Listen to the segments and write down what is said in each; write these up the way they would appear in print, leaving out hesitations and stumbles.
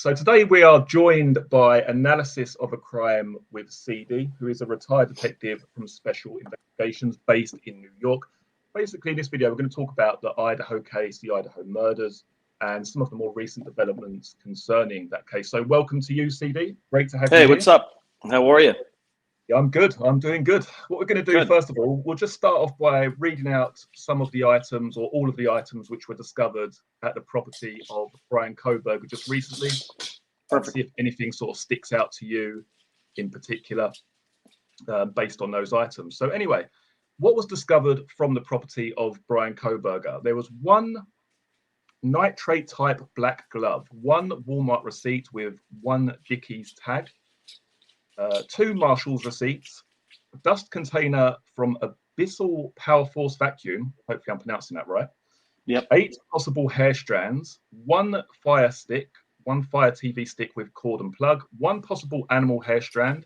So today we are joined by Analysis of a Crime with CD, who is a retired detective from Special Investigations based in New York. Basically, in this video, we're going to talk about the Idaho case, the Idaho Murders, and some of the more recent developments concerning that case. So welcome to you, CD. Great to have you here. Hey, what's up? How are you? Yeah, I'm good. I'm doing good. What we're going to do, first of all, we'll just start off by reading out some of the items, or all of the items, which were discovered at the property of Bryan Kohberger just recently. Perfect. See if anything sort of sticks out to you in particular based on those items. So anyway, what was discovered from the property of Bryan Kohberger? There was one nitrate type black glove, one Walmart receipt with one Dickies tag, two Marshall's receipts, a dust container from Abyssal Power Force vacuum, hopefully I'm pronouncing that right. Yep. 8 possible hair strands, one fire stick, one fire TV stick with cord and plug, one possible animal hair strand.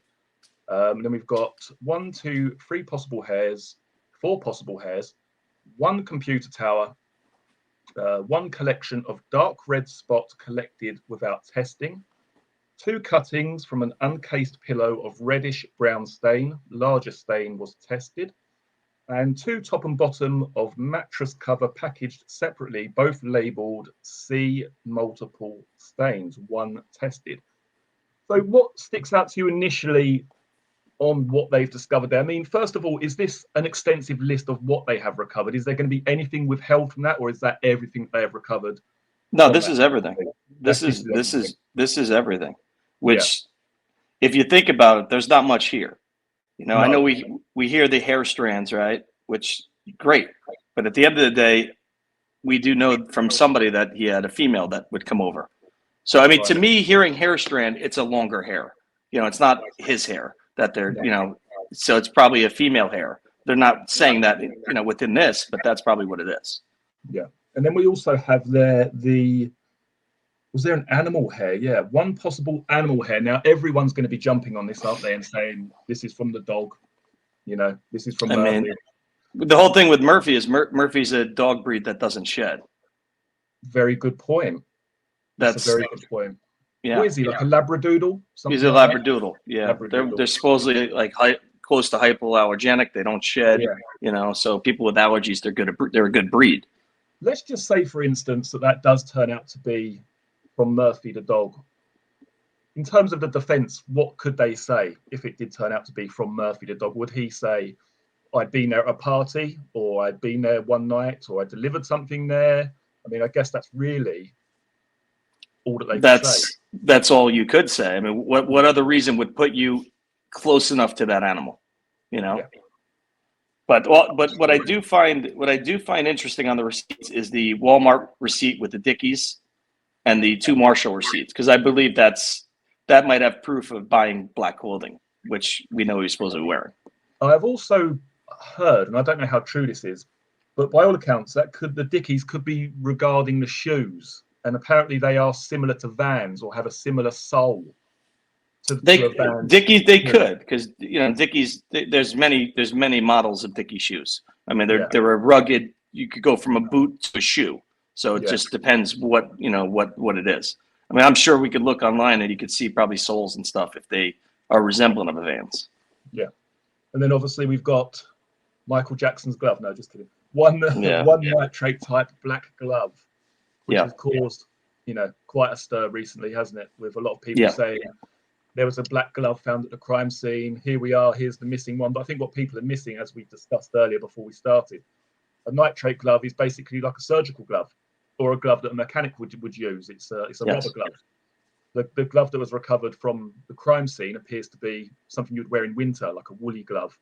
Then we've got 1, 2, 3 possible hairs, 4 possible hairs, one computer tower, one collection of dark red spot collected without testing, 2 cuttings from an uncased pillow of reddish brown stain, larger stain was tested, and 2 top and bottom of mattress cover packaged separately, both labeled C multiple stains, 1 tested. So what sticks out to you initially on what they've discovered there? I mean, first of all, is this an extensive list of what they have recovered? Is there going to be anything withheld from that, or is that everything they have recovered? No, this is everything. This is everything. Which, if you think about it, there's not much here. You know, I know we hear the hair strands, right? Which great, but at the end of the day, we do know from somebody that he had a female that would come over. So I mean, to me, hearing hair strand, it's a longer hair. You know, it's not his hair that they're, you know, so it's probably a female hair. They're not saying that, you know, within this, but that's probably what it is. Yeah, and then we also have there was there an animal hair? Yeah, one possible animal hair. Now, everyone's going to be jumping on this, aren't they, and saying, this is from the dog. You know, this is from Murphy. I mean, the whole thing with Murphy is Murphy's a dog breed that doesn't shed. Very good point. That's a very good point. Yeah. What is he, like a Labradoodle? He's a Labradoodle, yeah. Labradoodle. They're supposedly like close to hypoallergenic. They don't shed, you know, so people with allergies, they're a good breed. Let's just say, for instance, that does turn out to be from Murphy the dog. In terms of the defense, what could they say if it did turn out to be from Murphy the dog? Would he say, I'd been there at a party, or I'd been there one night, or I delivered something there? I mean, I guess that's really all that they could say. That's all you could say. I mean, what other reason would put you close enough to that animal, you know? Yeah. But what I do find interesting on the receipts is the Walmart receipt with the Dickies and the 2 Marshall receipts, because I believe that might have proof of buying black clothing, which we know he's supposed to be wearing. I've also heard, and I don't know how true this is, but by all accounts, the Dickies could be regarding the shoes, and apparently they are similar to Vans or have a similar sole. Dickies, they could, because you know Dickies. There's many models of Dickie shoes. I mean, they're a rugged. You could go from a boot to a shoe. So it just depends what it is. I mean, I'm sure we could look online and you could see probably soles and stuff if they are resemblant of a Vans. Yeah, and then obviously we've got Michael Jackson's glove. No, just kidding. One nitrate type black glove, which has caused quite a stir recently, hasn't it? With a lot of people saying there was a black glove found at the crime scene. Here we are. Here's the missing one. But I think what people are missing, as we discussed earlier before we started, a nitrate glove is basically like a surgical glove, or a glove that a mechanic would use. It's a rubber glove. The glove that was recovered from the crime scene appears to be something you'd wear in winter, like a woolly glove.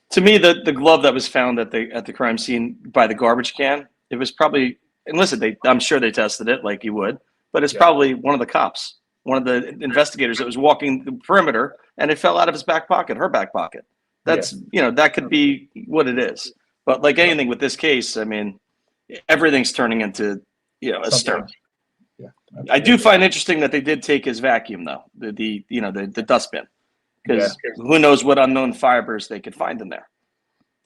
To me, the glove that was found at the crime scene by the garbage can, it was probably, and listen, I'm sure they tested it like you would, but it's probably one of the cops, one of the investigators that was walking the perimeter, and it fell out of his back pocket, her back pocket. That's that could be what it is. But like anything with this case, I mean, everything's turning into a stir. Yeah, I do find interesting that they did take his vacuum though, the dustbin, because who knows what unknown fibers they could find in there.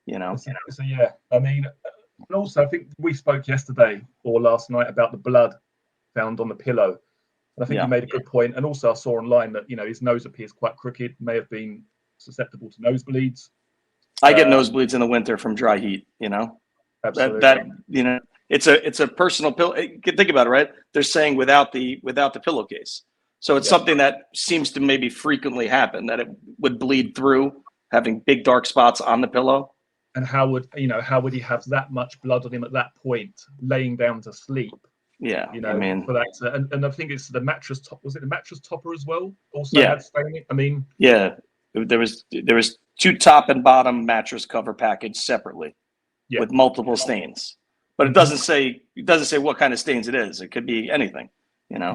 So I mean, and also I think we spoke yesterday or last night about the blood found on the pillow. And I think you made a good point. And also I saw online that, his nose appears quite crooked, may have been susceptible to nosebleeds. I get nosebleeds in the winter from dry heat, Absolutely. That it's a personal pill. Think about it, right? They're saying without the pillowcase. So it's something that seems to maybe frequently happen, that it would bleed through, having big dark spots on the pillow. And how would he have that much blood on him at that point, laying down to sleep? Yeah, for that and I think it's the mattress top. Was it the mattress topper as well? Also had staining. There was 2 top and bottom mattress cover packaged separately with multiple stains, but it doesn't say what kind of stains it is. It could be anything, Yeah.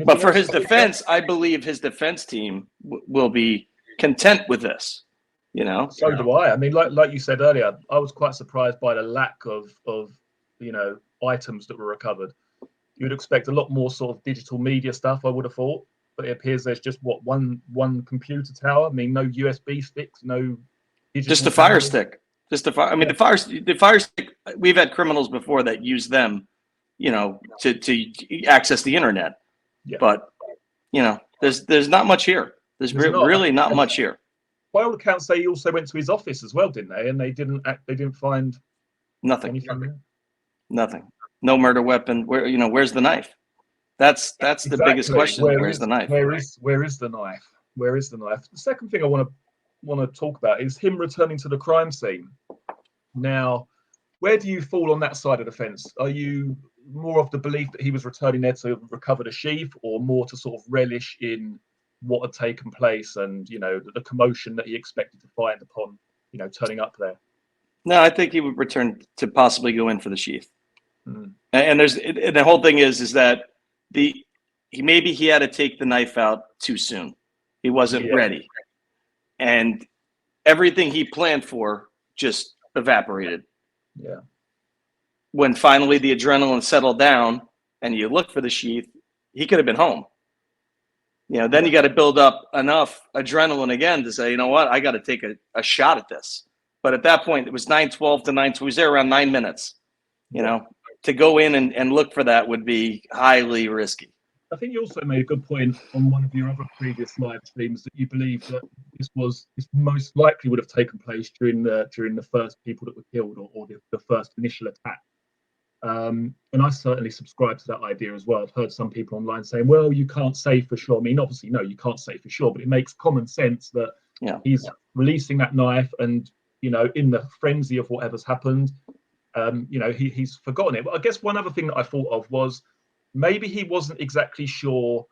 But for his defense, I believe his defense team will be content with this. So do I. I mean, like you said earlier, I was quite surprised by the lack of items that were recovered. You would expect a lot more sort of digital media stuff, I would have thought, but it appears there's just one computer tower. I mean, no USB sticks, no digital. Just a fire stick. Just the fire. I mean, the fire stick. We've had criminals before that use them, to access the internet. Yeah. But there's not much here. There's really not much here. By all accounts, they also went to his office as well, didn't they? And they didn't find nothing. Nothing. No murder weapon. Where's the knife? That's the biggest question. Where's the knife? Where is the knife? Where is the knife? The second thing I want to talk about is him returning to the crime scene. Now, where do you fall on that side of the fence? Are you more of the belief that he was returning there to recover the sheath, or more to sort of relish in what had taken place and the commotion that he expected to find upon turning up there? No, I think he would return to possibly go in for the sheath. And the whole thing is that maybe he had to take the knife out too soon. He wasn't ready, and everything he planned for just evaporated. Yeah. When finally the adrenaline settled down and you look for the sheath, he could have been home. Then you got to build up enough adrenaline again to say, what, I got to take a shot at this. But at that point, it was 9:12 to 9. He was there around 9 minutes. To go in and look for that would be highly risky. I think you also made a good point on one of your other previous live streams that you believe that this most likely would have taken place during the first people that were killed, or the first initial attack. And I certainly subscribe to that idea as well. I've heard some people online saying, well, you can't say for sure. I mean, obviously, no, you can't say for sure, but it makes common sense that he's releasing that knife and, in the frenzy of whatever's happened, he's forgotten it. But I guess one other thing that I thought of was maybe he wasn't exactly sure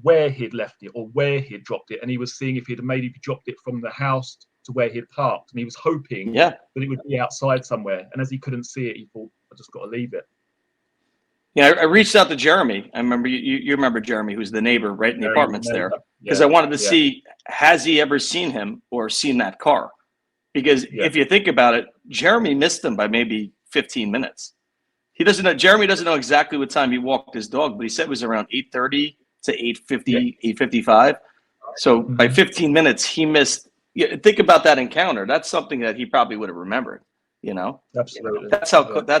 where he'd left it or where he'd dropped it. And he was seeing if he'd maybe dropped it from the house to where he'd parked. And he was hoping that it would be outside somewhere. And as he couldn't see it, he thought, I just got to leave it. Yeah, I reached out to Jeremy. I remember you remember Jeremy, who's the neighbor right in the apartments there, because I wanted to see, has he ever seen him or seen that car? Because if you think about it, Jeremy missed him by maybe 15 minutes. He doesn't know. Jeremy doesn't know exactly what time he walked his dog, but he said it was around 8:30 to 8:50, 8:55. So by 15 minutes, he missed. Think about that encounter. That's something that he probably would have remembered. Absolutely. That's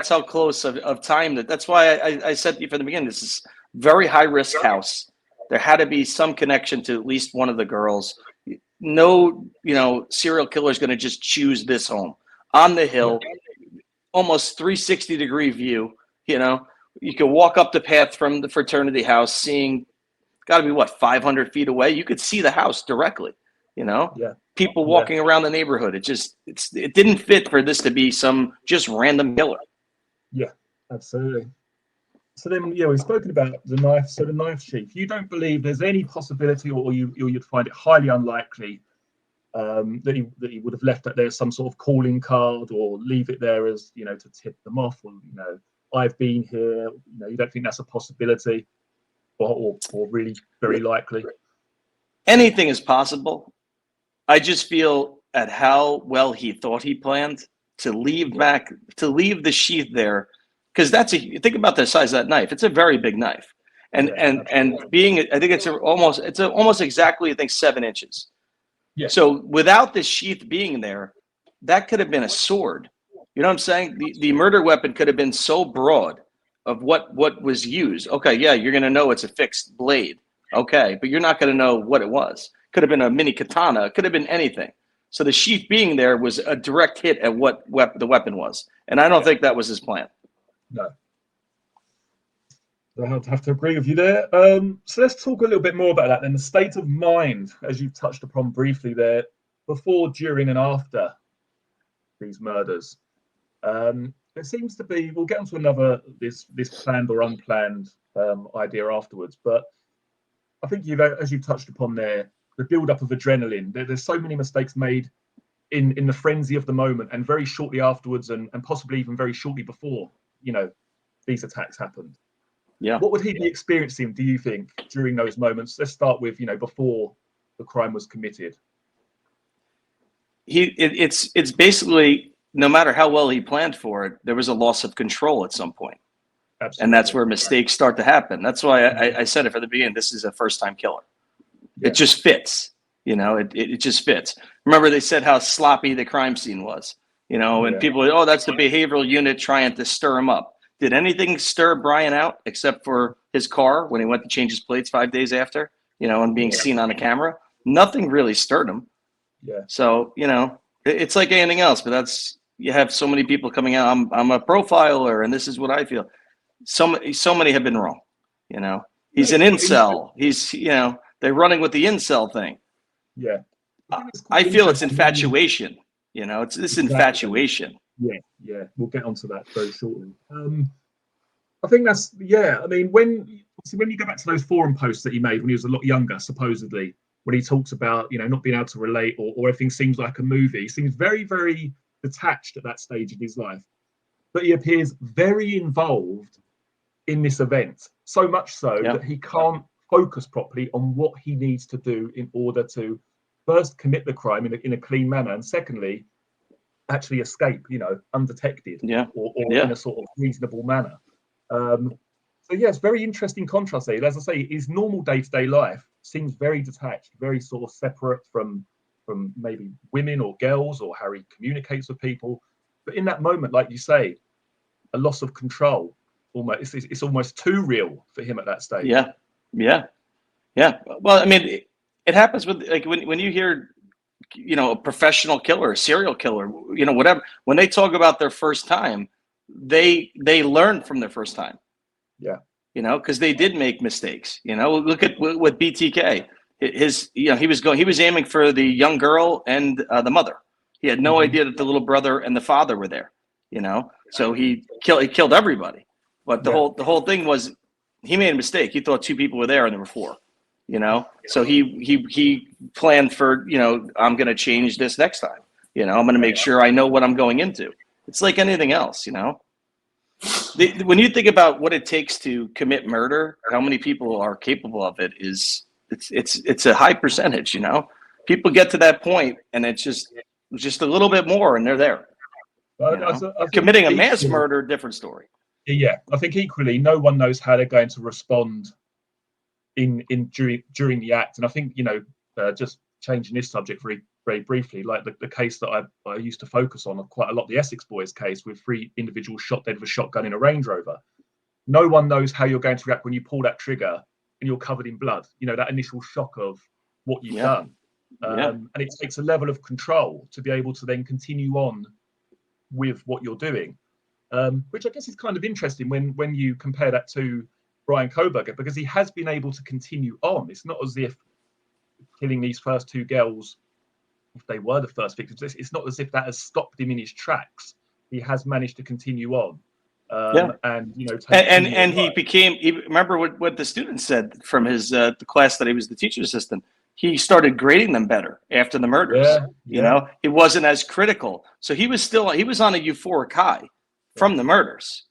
how close of time that's why I said to you from the beginning, this is very high risk house. There had to be some connection to at least one of the girls. No, serial killer is going to just choose this home on the hill, almost 360-degree view. You can walk up the path from the fraternity house, seeing got to be 500 feet away. You could see the house directly. People walking around the neighborhood. It didn't fit for this to be some just random killer. Yeah, absolutely. So then, we've spoken about the knife. So the knife sheath. You don't believe there's any possibility, or you'd find it highly unlikely that he would have left that there as some sort of calling card, or leave it there as to tip them off, or I've been here. You don't think that's a possibility, or really very likely. Anything is possible. I just feel at how well he thought he planned to leave the sheath there, because think about the size of that knife. It's a very big knife, and being, I think it's almost exactly, I think, 7 inches. Yeah. So without the sheath being there, that could have been a sword. You know what I'm saying? The murder weapon could have been so broad. what was used. Okay, yeah, you're going to know it's a fixed blade. Okay, but you're not going to know what it was. Could have been a mini katana. Could have been anything. So the sheath being there was a direct hit at what the weapon was. And I don't think that was his plan. No. I have to agree with you there. So let's talk a little bit more about that then. The state of mind, as you've touched upon briefly there, before, during, and after these murders. There seems to be, we'll get onto another, this planned or unplanned idea afterwards, but I think as you've touched upon there, the build-up of adrenaline, there's so many mistakes made in the frenzy of the moment and very shortly afterwards and possibly even very shortly before, these attacks happened. Yeah. What would he be experiencing, do you think, during those moments? Let's start with, before the crime was committed. It's basically, no matter how well he planned for it, there was a loss of control at some point. Absolutely. And that's where mistakes start to happen. That's why I said it from the beginning, this is a first-time killer. Yeah. It just fits, it just fits. Remember they said how sloppy the crime scene was, and people, that's the behavioral unit trying to stir him up. Did anything stir Bryan out except for his car when he went to change his plates 5 days after, and being seen on a camera? Nothing really stirred him. Yeah. So, it's like anything else, but you have so many people coming out. I'm a profiler and this is what I feel. So many have been wrong, He's an incel. He's, they're running with the incel thing. Yeah. I feel it's infatuation, it's this infatuation. Yeah. We'll get onto that very shortly. I think that's, I mean, when you go back to those forum posts that he made when he was a lot younger, supposedly, when he talks about, not being able to relate or everything seems like a movie, he seems very, very detached at that stage in his life. But he appears very involved in this event, so much so that he can't focus properly on what he needs to do in order to first commit the crime in a clean manner, and secondly, actually escape, undetected or in a sort of reasonable manner. So it's very interesting contrast there. As I say, his normal day-to-day life seems very detached, very sort of separate from maybe women or girls or how he communicates with people. But in that moment, like you say, a loss of control, almost it's almost too real for him at that stage. Yeah. Well, I mean, it happens with like when you hear, a professional killer, a serial killer, whatever. When they talk about their first time, they learn from their first time. Yeah. Because they did make mistakes. Look at with BTK. He was aiming for the young girl and the mother. He had no idea that the little brother and the father were there. So he killed everybody. But the whole thing was he made a mistake. He thought 2 people were there and there were 4. So he planned for, I'm going to change this next time. I'm going to make sure I know what I'm going into. It's like anything else, when you think about what it takes to commit murder, how many people are capable of it it's a high percentage, people get to that point and it's just a little bit more and they're there. Committing a mass murder, different story. Yeah. I think equally, no one knows how they're going to respond during the act. And I think, just changing this subject very, very briefly, like the case that I used to focus on quite a lot, the Essex Boys case with 3 individuals shot dead with a shotgun in a Range Rover. No one knows how you're going to react when you pull that trigger and you're covered in blood, that initial shock of what you've done. And it takes a level of control to be able to then continue on with what you're doing, which I guess is kind of interesting when you compare that to Bryan Kohberger, because he has been able to continue on. It's not as if killing these first 2 girls, if they were the first victims, it's not as if that has stopped him in his tracks. He has managed to continue on. And he became, remember what the students said from his the class that he was the teacher assistant. He started grading them better after the murders. He wasn't as critical. So he was on a euphoric high from the murders,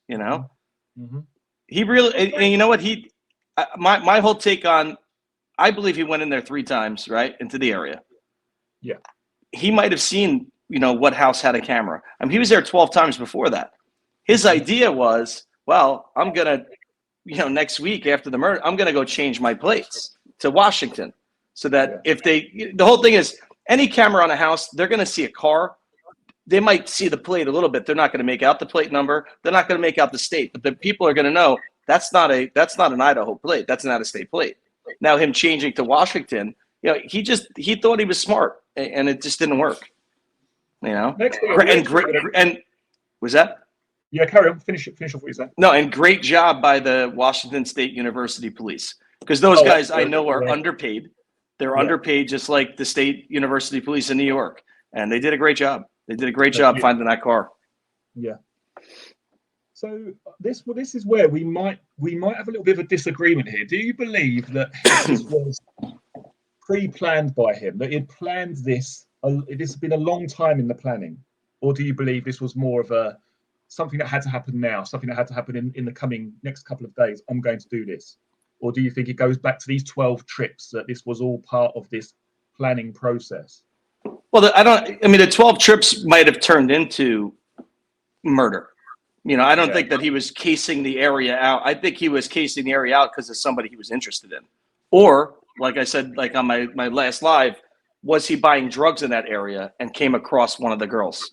He really, and you know what, my whole take on, I believe he went in there 3 times, right, into the area. Yeah. He might have seen, what house had a camera. I mean, he was there 12 times before that. His idea was, well, I'm going to, next week after the murder, I'm going to go change my plates to Washington so that if the whole thing is any camera on a house, they're going to see a car they might see the plate a little bit. They're not going to make out the plate number. They're not going to make out the state, but the people are going to know that's not an Idaho plate. That's an out-of-state plate. Now him changing to Washington, he thought he was smart, and it just didn't work. And was that? Yeah, carry on. Finish off what you said. No, and great job by the Washington State University Police, because those guys I know are underpaid. They're underpaid, just like the State University Police in New York, and they did a great job. They did a great job finding that car. Yeah. So this is where we might have a little bit of a disagreement here. Do you believe that this was pre-planned by him? That he had planned this? This has been a long time in the planning, or do you believe this was more of something that had to happen now, something that had to happen in the coming next couple of days? I'm going to do this, or do you think it goes back to these 12 trips, that this was all part of this planning process? Well, the 12 trips might have turned into murder. I don't think that he was casing the area out. I think he was casing the area out because of somebody he was interested in. Or, like I said, like on my last live, was he buying drugs in that area and came across one of the girls?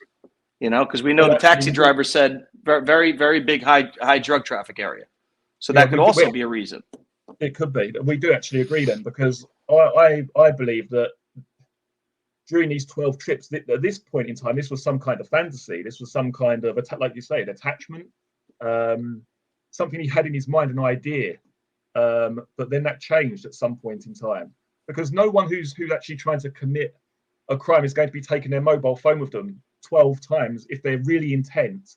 Because we know the taxi driver said very, very big high drug traffic area. So that could also be a reason. It could be. We do actually agree then, because I believe that during these 12 trips, at this point in time, this was some kind of fantasy. This was some kind of, like you say, an attachment, something he had in his mind, an idea. But then that changed at some point in time, because no one who's actually trying to commit a crime is going to be taking their mobile phone with them 12 times if they're really intent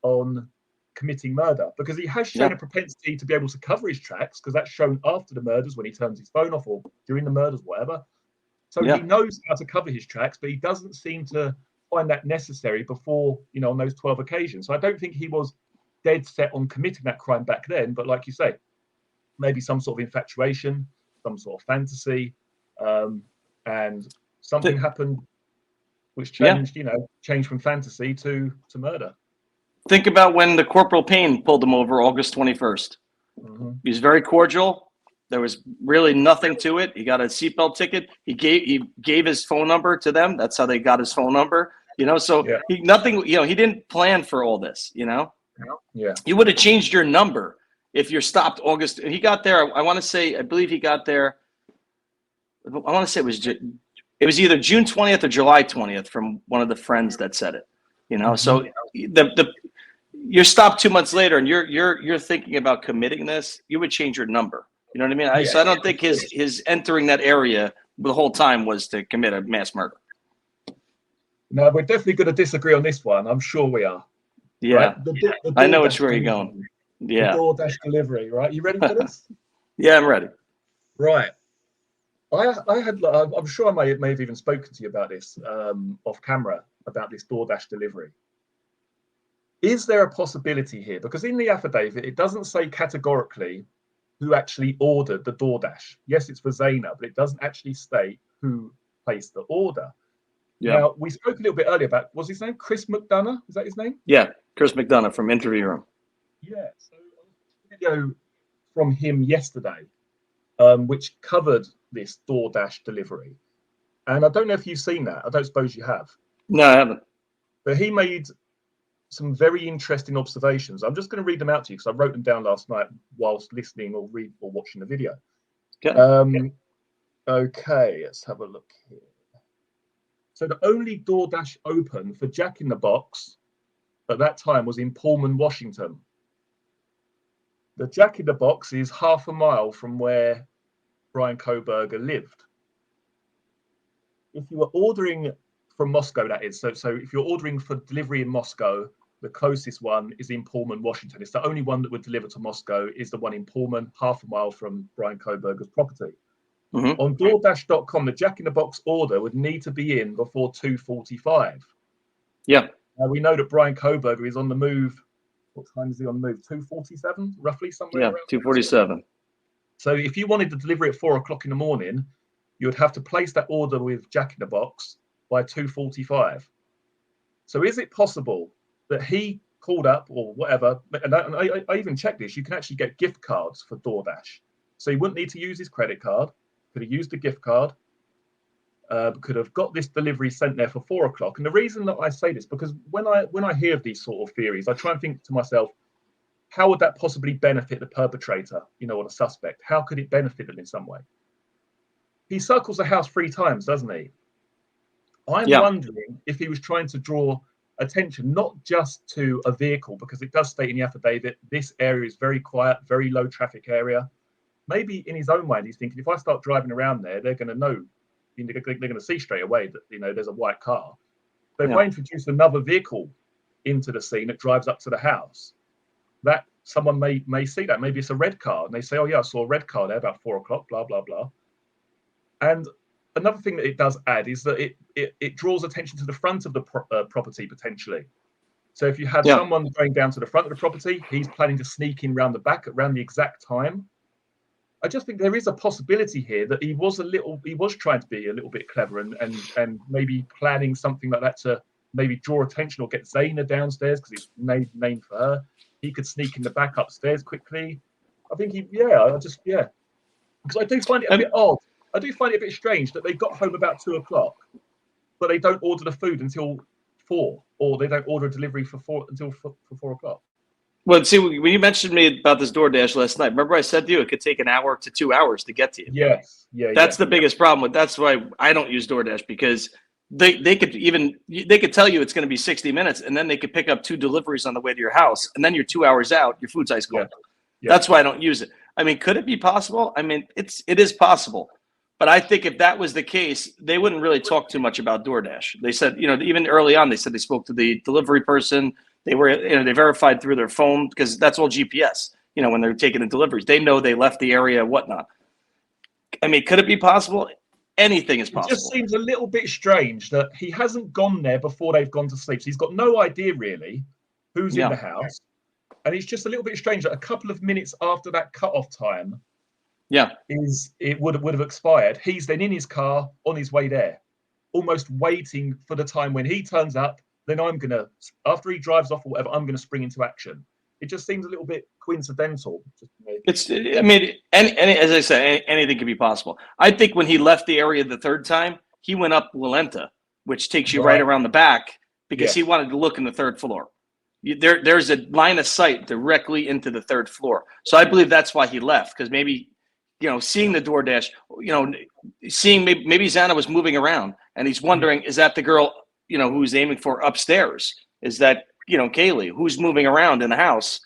on committing murder, because he has shown a propensity to be able to cover his tracks, because that's shown after the murders when he turns his phone off, or during the murders, whatever. So he knows how to cover his tracks, but he doesn't seem to find that necessary before, on those 12 occasions. So I don't think he was dead set on committing that crime back then. But like you say, maybe some sort of infatuation, some sort of fantasy, and something happened which changed, changed from fantasy to murder. Think about when the Corporal Payne pulled him over August 21st. Mm-hmm. He was very cordial. There was really nothing to it. He got a seatbelt ticket. He gave his phone number to them. That's how they got his phone number. So he didn't plan for all this. Yeah. You would have changed your number if you're stopped August. He got there. I believe he got there. I want to say it was either June 20th or July 20th from one of the friends that said it. So you're stopped 2 months later, and you're thinking about committing this. You would change your number. You know what I mean? So I don't think his entering that area the whole time was to commit a mass murder. No, we're definitely going to disagree on this one. I'm sure we are. Yeah, right? The I know which way you're going. Yeah, the DoorDash delivery. Right, you ready for this? Yeah, I'm ready. Right. I'm sure I may have even spoken to you about this off camera, about this DoorDash delivery. Is there a possibility here? Because in the affidavit, it doesn't say categorically who actually ordered the DoorDash. Yes, it's for Zayna, but it doesn't actually state who placed the order. Yeah. Now, we spoke a little bit earlier about, was his name Chris McDonough? Is that his name? Yeah, Chris McDonough from Interview Room. Yeah, so a video from him yesterday, which covered this DoorDash delivery. And I don't know if you've seen that. I don't suppose you have. No, I haven't. But he made some very interesting observations. I'm just going to read them out to you because I wrote them down last night whilst listening or watching the video. Okay, let's have a look here. So the only DoorDash open for Jack in the Box at that time was in Pullman, Washington. The Jack in the Box is half a mile from where Bryan Kohberger lived. If you were ordering from Moscow, that is, so if you're ordering for delivery in Moscow, the closest one is in Pullman, Washington. It's the only one that would deliver to Moscow is the one in Pullman, half a mile from Bryan Kohberger's property. Mm-hmm. On DoorDash.com, the Jack in the Box order would need to be in before 2:45. Yeah. Now we know that Bryan Kohberger is on the move. What time is he on the move? 2:47, roughly, somewhere around 2:47. So if you wanted to deliver it at 4 o'clock in the morning, you would have to place that order with Jack in the Box by 2:45. So is it possible that he called up or whatever? And I even checked this. You can actually get gift cards for DoorDash. So he wouldn't need to use his credit card. Could have used a gift card. could have got this delivery sent there for 4 o'clock. And the reason that I say this, because when I hear of these sort of theories, I try and think to myself, how would that possibly benefit the perpetrator, or the suspect? How could it benefit them in some way? He circles the house 3 times, doesn't he? I'm wondering if he was trying to draw attention, not just to a vehicle, because it does state in the affidavit, this area is very quiet, very low traffic area. Maybe in his own mind, he's thinking, if I start driving around there, they're going to know, they're going to see straight away that, there's a white car. But if I introduce another vehicle into the scene that drives up to the house, that someone may see that. Maybe it's a red car, and they say, oh yeah, I saw a red car there about 4 o'clock, blah, blah, blah. And another thing that it does add is that it draws attention to the front of the property, potentially. So if you had someone going down to the front of the property, he's planning to sneak in around the back around the exact time. I just think there is a possibility here that he was trying to be a little bit clever and maybe planning something like that to maybe draw attention or get Zaina downstairs, because it's named for her. He could sneak in the back upstairs quickly. I think because I do find it a bit odd. I do find it a bit strange that they got home about 2 o'clock, but they don't order the food until 4, or they don't order a delivery for 4 o'clock. Well, see, when you mentioned me about this DoorDash last night, remember I said to you it could take an hour to 2 hours to get to you. Yes, That's the biggest problem. That's why I don't use DoorDash, because they could tell you it's going to be 60 minutes, and then they could pick up 2 deliveries on the way to your house, and then you're 2 hours out, your food's ice cold. Yeah. That's why I don't use it. I mean, could it be possible? I mean, it is possible. But I think if that was the case, they wouldn't really talk too much about DoorDash. They said, even early on, they said they spoke to the delivery person. They were, they verified through their phone, because that's all GPS. When they're taking the deliveries, they know they left the area, whatnot. I mean, could it be possible? Anything is possible. It just seems a little bit strange that he hasn't gone there before they've gone to sleep. So he's got no idea really who's in the house. And it's just a little bit strange that a couple of minutes after that cutoff time, it would have expired. He's then in his car on his way there, almost waiting for the time when he turns up. Then after he drives off or whatever, I'm gonna spring into action. It just seems a little bit coincidental. As I said, anything can be possible. I think when he left the area the 3rd time, he went up Walenta, which takes you right around the back, because he wanted to look in the 3rd floor. There's a line of sight directly into the 3rd floor. So I believe that's why he left, because maybe, seeing the DoorDash, seeing maybe Xana was moving around, and he's wondering, is that the girl, who's aiming for upstairs? Is that, Kaylee, who's moving around in the house?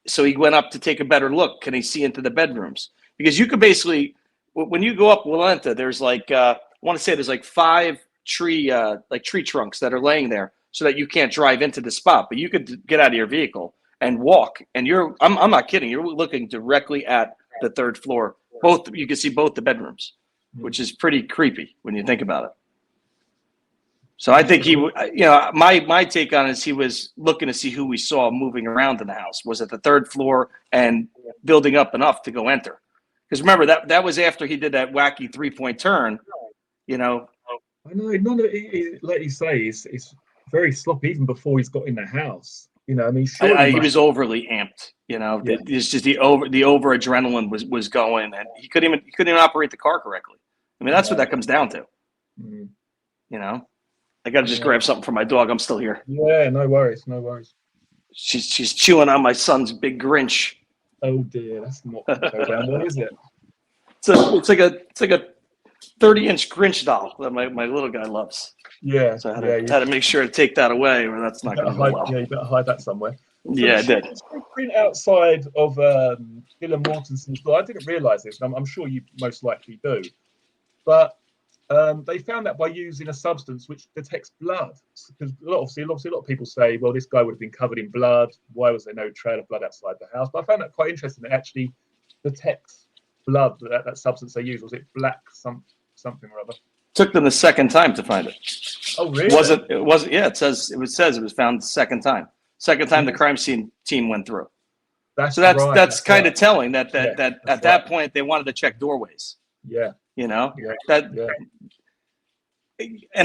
So he went up to take a better look. Can he see into the bedrooms? Because you could basically, when you go up Walenta, there's I want to say there's 5 tree trunks that are laying there, so that you can't drive into the spot, but you could get out of your vehicle and walk. And I'm not kidding. You're looking directly at the 3rd floor. You can see both the bedrooms, which is pretty creepy when you think about it. So I think my take on it is he was looking to see who we saw moving around in the house. Was it the 3rd floor and building up enough to go enter? Because remember, that was after he did that wacky 3-point turn, I know, none of it, like you say, it's very sloppy even before he's got in the house. He was overly amped. It's just the over adrenaline was going, and he couldn't even operate the car correctly. I mean, that's what that comes down to. I got to just grab something for my dog. I'm still here. Yeah, no worries. She's chewing on my son's big Grinch. Oh dear, that's not going to go down well, is it? It's like a 30-inch Grinch doll that my little guy loves. Yeah. So I had to make sure to take that away, or that's not going to go well. Yeah, you better hide that somewhere. So I did. Print outside of Dylan Mortenson's door. I didn't realise this. I'm sure you most likely do, but they found that by using a substance which detects blood. Because obviously a lot of people say, well, this guy would have been covered in blood. Why was there no trail of blood outside the house? But I found that quite interesting. It actually detects blood. That substance they used, was it black something or other? Took them the 2nd time to find it. Oh, really? It wasn't. Yeah, it says it was found the 2nd time. 2nd time the crime scene team went through. That's kind of telling that at that point they wanted to check doorways. Yeah. And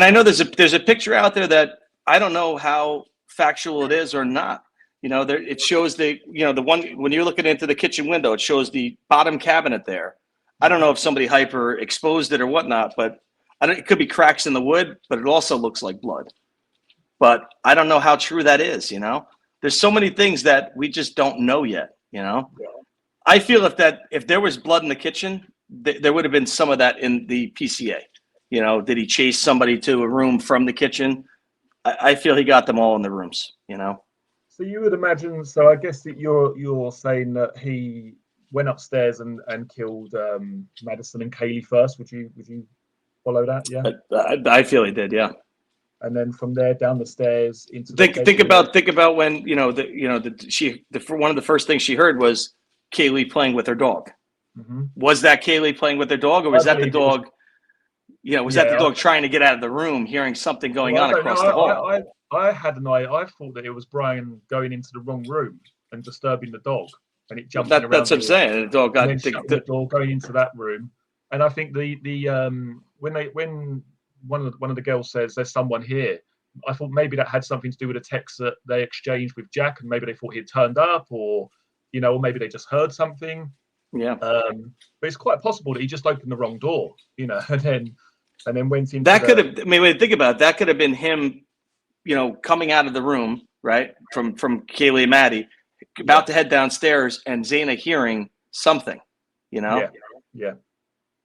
I know there's a picture out there that I don't know how factual it is or not. It shows the one when you're looking into the kitchen window, it shows the bottom cabinet there. I don't know if somebody hyper exposed it or whatnot, but it could be cracks in the wood, but it also looks like blood. But I don't know how true that is, you know? There's so many things that we just don't know yet, you know? Yeah. I feel if there was blood in the kitchen, there would have been some of that in the PCA. You know, did he chase somebody to a room from the kitchen? I feel he got them all in the rooms, you know? So you would imagine, so I guess that you're saying that he went upstairs and killed Madison and Kaylee first. Would you follow that? Yeah. I feel he did, yeah. And then from there down the stairs into think about when one of the first things she heard was Kaylee playing with her dog. Mm-hmm. Was that Kaylee playing with her dog, or was that the dog? Was that the dog trying to get out of the room, hearing something going on across the hall? I had an idea. I thought that it was Bryan going into the wrong room and disturbing the dog, and it jumped around. That's what I'm saying. The dog got the door going into that room, and I think when one of the girls says there's someone here, I thought maybe that had something to do with a text that they exchanged with Jack, and maybe they thought he had turned up, or or maybe they just heard something. Yeah. But it's quite possible that he just opened the wrong door, and then went into that. Could have. I mean, when you think about it, that could have been him, coming out of the room, right, from Kaylee and Maddie, about to head downstairs, and Zaina hearing something, Yeah.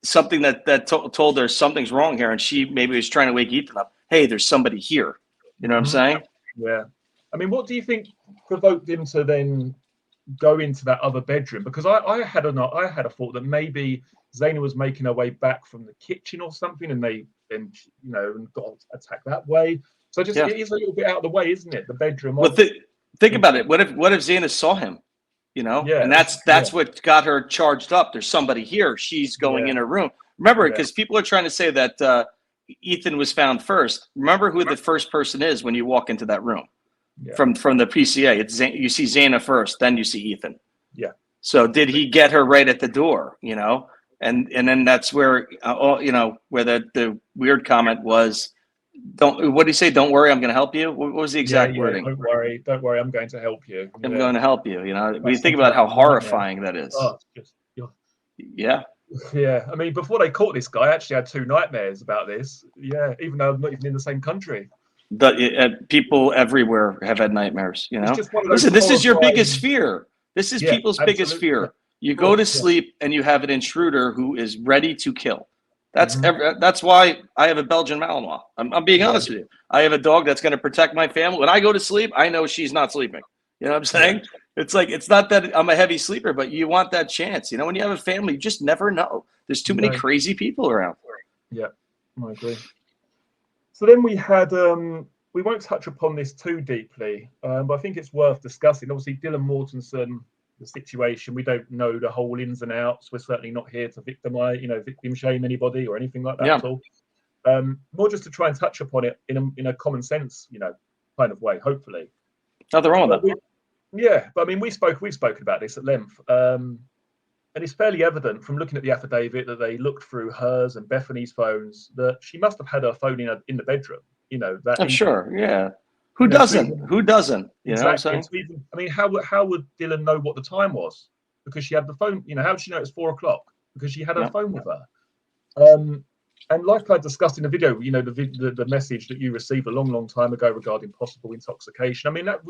Something that told her something's wrong here, and she maybe was trying to wake Ethan up. Hey, there's somebody here. You know what I'm saying? Yeah. I mean, what do you think provoked him to then go into that other bedroom? Because I had a thought that maybe Zaina was making her way back from the kitchen or something, and they then got attacked that way. So it is a little bit out of the way, isn't it? The bedroom. Well, think about it. What if Zaina saw him? And that's what got her charged up. There's somebody here. She's going in her room. Remember, because people are trying to say that Ethan was found first. Remember who the first person is when you walk into that room from the PCA. It's you see Zaina first, then you see Ethan. Yeah. So did he get her right at the door? And then that's where where the weird comment was. What did he say? Don't worry, I'm going to help you. What was the exact wording? Don't worry, I'm going to help you. I'm going to help you. When you think about how horrifying that is. Oh, yeah. Yeah. I mean, before they caught this guy, I actually had 2 nightmares about this. Yeah, even though I'm not even in the same country. People everywhere have had nightmares. Listen, this is your biggest fear. This is people's biggest fear. You go to sleep and you have an intruder who is ready to kill. That's why I have a Belgian Malinois. I'm being honest with you. I have a dog that's going to protect my family. When I go to sleep, I know she's not sleeping. You know what I'm saying? It's like, it's not that I'm a heavy sleeper, but you want that chance. When you have a family, you just never know. There's too many crazy people around. Yeah, I agree. So then we had, we won't touch upon this too deeply, but I think it's worth discussing. Obviously, Dylan Mortensen, the situation, we don't know the whole ins and outs. We're certainly not here to victim shame anybody or anything like that at all. More just to try and touch upon it in a common sense, kind of way, hopefully. Nothing wrong with that. But I mean, we've spoken about this at length, and it's fairly evident from looking at the affidavit that they looked through hers and Bethany's phones that she must have had her phone in the bedroom. I'm sure. Yeah. Who doesn't? Who doesn't? You know what I'm saying? I mean, how would Dylan know what the time was? Because she had the phone. How did she know it was 4 o'clock? Because she had her phone with her. And like I discussed in the video, the message that you received a long time ago regarding possible intoxication. I mean, that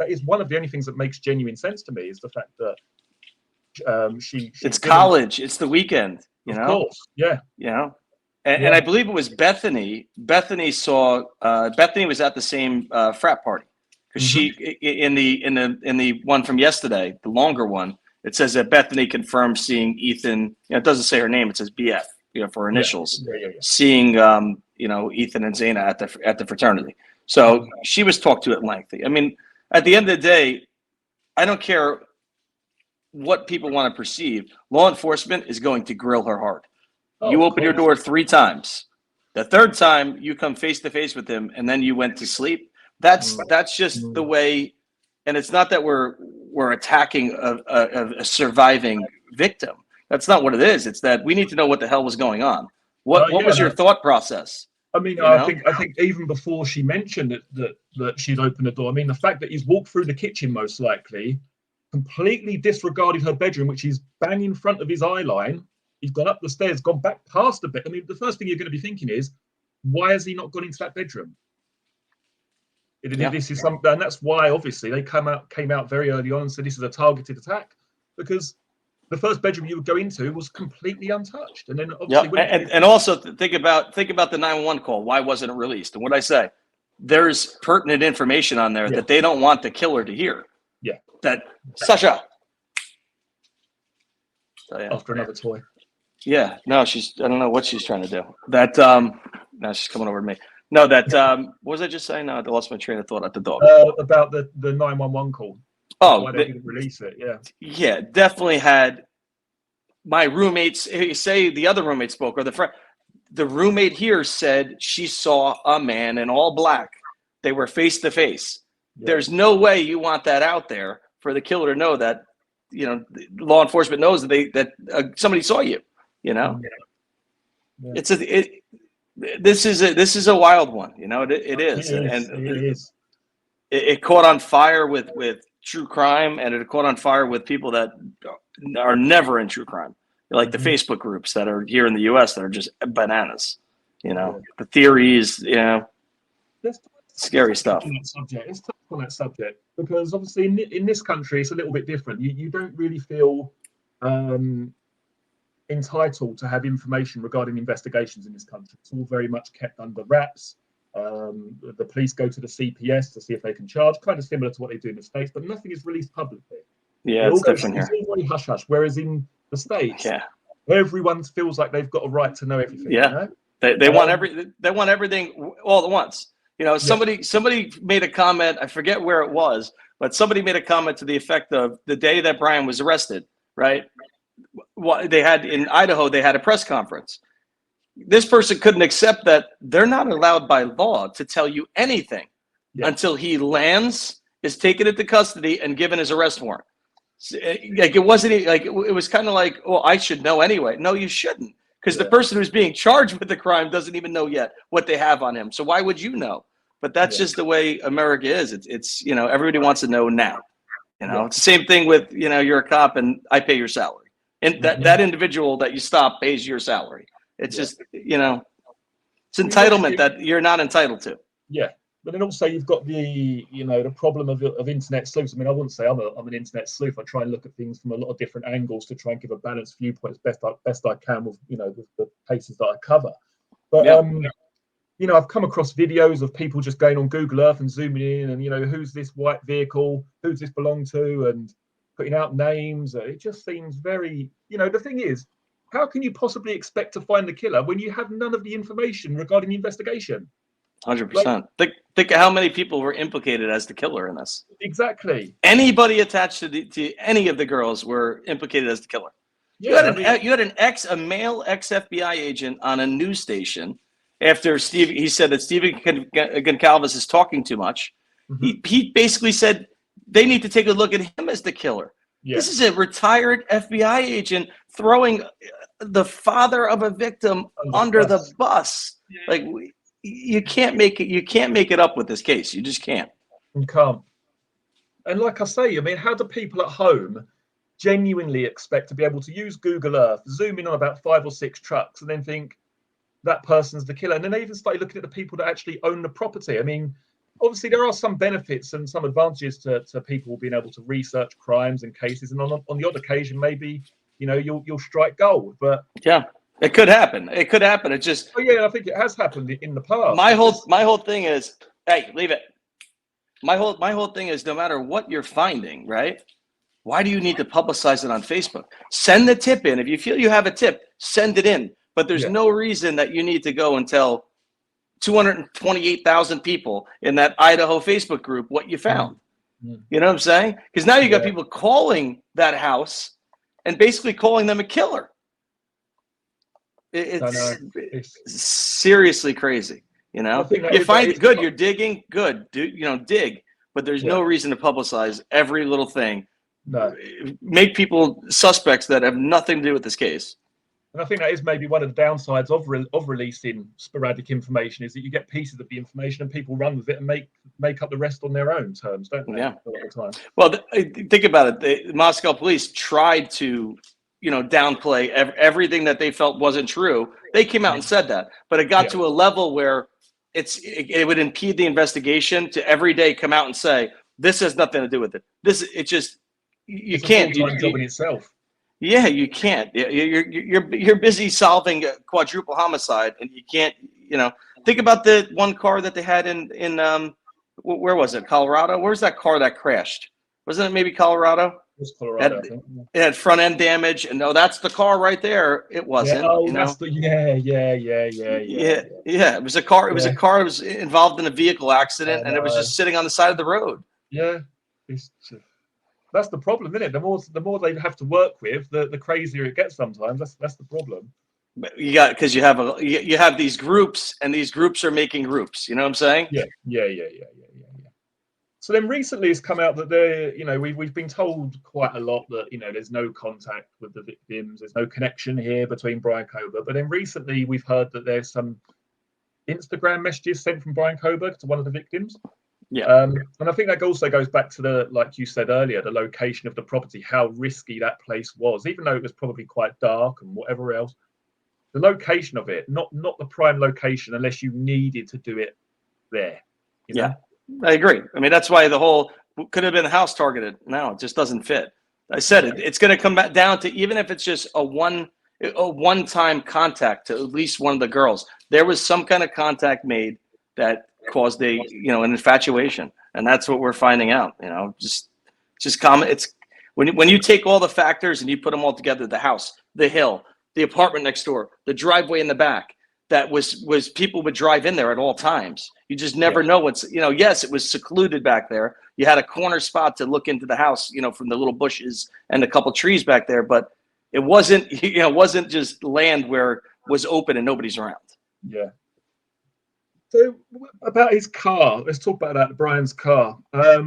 is one of the only things that makes genuine sense to me, is the fact that it's college. It's the weekend. Of course, yeah. And I believe it was Bethany. Bethany saw. Bethany was at the same frat party, because she in the one from yesterday, the longer one. It says that Bethany confirmed seeing Ethan. It doesn't say her name. It says BF. For initials. Seeing Ethan and Zaina at the fraternity. So she was talked to at length. I mean, at the end of the day, I don't care what people want to perceive. Law enforcement is going to grill her hard. You open your door 3 times. The 3rd time you come face to face with him, and then you went to sleep. That's just the way. And it's not that we're attacking a surviving victim. That's not what it is. It's that we need to know what the hell was going on. What was your thought process? I mean, I think even before she mentioned that she'd opened the door. I mean, the fact that he's walked through the kitchen, most likely, completely disregarded her bedroom, which is bang in front of his eye line. He's gone up the stairs, gone back past the bed. I mean, the first thing you're going to be thinking is, why has he not gone into that bedroom? This is something, and that's why obviously they came out very early on and said this is a targeted attack, because the first bedroom you would go into was completely untouched. And then obviously, and also think about the 911 call. Why wasn't it released? And what I say, there's pertinent information on there that they don't want the killer to hear. Yeah. That Sasha. So, after another toy. Yeah. No, I don't know what she's trying to do. That now she's coming over to me. No, that what was I just saying? No, I lost my train of thought at the dog. About the 911 call. Oh, why they didn't release it? Yeah. Yeah, definitely had my roommates say the other roommate spoke, or the roommate here said she saw a man in all black. They were face to face. There's no way you want that out there for the killer to know that, you know, law enforcement knows that somebody saw you. You know, this is a wild one. You know, it is. It caught on fire with true crime, and it caught on fire with people that are never in true crime, like the Facebook groups that are here in the U.S. that are just bananas. You know, the theories. You know, scary stuff. Let's touch on that subject, because obviously in this country it's a little bit different. You don't really feel entitled to have information regarding investigations in this country. It's all very much kept under wraps. The police go to the CPS to see if they can charge, kind of similar to what they do in the States, but nothing is released publicly. Yeah, it's different here. It's all very hush hush. Whereas in the States, everyone feels like they've got a right to know everything. Yeah, you know? they want everything all at once. You know, somebody made a comment. I forget where it was, but somebody made a comment to the effect of the day that Bryan was arrested. Right? What they had in Idaho, they had a press conference. This person couldn't accept that they're not allowed by law to tell you anything until he lands, is taken into custody, and given his arrest warrant. Like it wasn't like it was kind of like, oh, I should know anyway. No, you shouldn't, because the person who's being charged with the crime doesn't even know yet what they have on him. So why would you know? But that's just the way America is. It's you know, everybody wants to know now. You know, it's the same thing with, you know, you're a cop and I pay your salary, and that individual that you stop pays your salary. It's just, you know, it's entitlement that you're not entitled to. Yeah. But then also you've got the, you know, the problem of internet sleuths. I mean, I wouldn't say I'm an internet sleuth. I try and look at things from a lot of different angles to try and give a balanced viewpoint as best I can with, you know, with the cases that I cover. But, you know, I've come across videos of people just going on Google Earth and zooming in and, you know, who's this white vehicle? Who's this belong to? And putting out names. It just seems very, you know, the thing is, how can you possibly expect to find the killer when you have none of the information regarding the investigation? 100%. Think of how many people were implicated as the killer in this. Exactly. Anybody attached to any of the girls were implicated as the killer. Yeah, you had a male ex-FBI agent on a news station after he said that Stephen Goncalves is talking too much. Mm-hmm. He basically said they need to take a look at him as the killer. Yeah. This is a retired FBI agent throwing the father of a victim under the bus. Yeah. Like you can't make it up with this case. You just can't. You can't. And like I say, I mean, how do people at home genuinely expect to be able to use Google Earth, zoom in on about 5 or 6 trucks, and then think that person's the killer? And then they even started looking at the people that actually own the property. I mean, obviously there are some benefits and some advantages to people being able to research crimes and cases, and on the odd occasion maybe, you know, you'll strike gold. But yeah, it could happen. It could happen. It just I think it has happened in the past. My whole thing is, hey, leave it. My whole thing is, no matter what you're finding, right? Why do you need to publicize it on Facebook? Send the tip in. If you feel you have a tip, send it in. But there's no reason that you need to go and tell 228,000 people in that Idaho Facebook group what you found. Mm-hmm. You know what I'm saying? Because now you got people calling that house and basically calling them a killer. It's seriously crazy. You know, you find it good, you're digging, good, dig. But there's no reason to publicize every little thing. No, make people suspects that have nothing to do with this case. And I think that is maybe one of the downsides of releasing sporadic information, is that you get pieces of the information and people run with it and make up the rest on their own terms, don't they? Yeah. A lot of the time. Well, think about it. The Moscow police tried to downplay everything that they felt wasn't true. They came out and said that, but it got to a level where it would impede the investigation to every day come out and say, this has nothing to do with it. You can't. It's a full-time job in itself. Yeah, you can't. You're busy solving a quadruple homicide, and you can't. Think about the one car that they had in where was it? Colorado? Where's that car that crashed? Wasn't it maybe Colorado? It was Colorado, I think. It had front end damage, and no, that's the car right there. It wasn't. That's the yeah. It was a car. It was a car that was involved in a vehicle accident, and it was just sitting on the side of the road. Yeah, that's the problem, isn't it? The more they have to work with, the crazier it gets sometimes. That's the problem. Because you have these groups, and these groups are making groups. You know what I'm saying? Yeah. So then recently it's come out that we've been told quite a lot that there's no contact with the victims, there's no connection here between Bryan Kohberger. But then recently we've heard that there's some Instagram messages sent from Bryan Kohberger to one of the victims. Yeah. And I think that also goes back to like you said earlier, the location of the property, how risky that place was, even though it was probably quite dark and whatever else. The location of it, not the prime location, unless you needed to do it there. Yeah, I agree. I mean, that's why the whole could have been the house targeted. No, it just doesn't fit. I said it's going to come back down to, even if it's just a one-time contact to at least one of the girls, there was some kind of contact made that caused an infatuation, and that's what we're finding out. Just common. It's when you take all the factors and you put them all together: the house, the hill, the apartment next door, the driveway in the back. That was people would drive in there at all times. You just never know what's. Yes, it was secluded back there. You had a corner spot to look into the house, from the little bushes and a couple trees back there, but it wasn't. Wasn't just land where it was open and nobody's around. Yeah. So about his car, let's talk about that, Bryan's car. I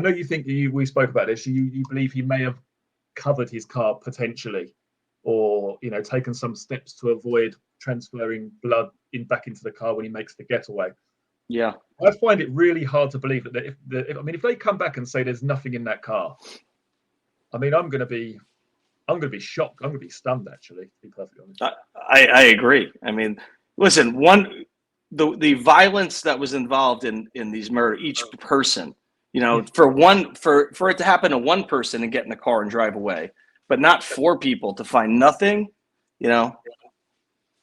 know you think we spoke about this. You believe he may have covered his car potentially, or taken some steps to avoid transferring blood back into the car when he makes the getaway. Yeah, I find it really hard to believe that if they come back and say there's nothing in that car, I'm going to be shocked. I'm going to be stunned, actually, to be perfectly honest. I agree. I mean, listen, the violence that was involved in these murders, each person, for it to happen to one person and get in the car and drive away, but not four people to find nothing,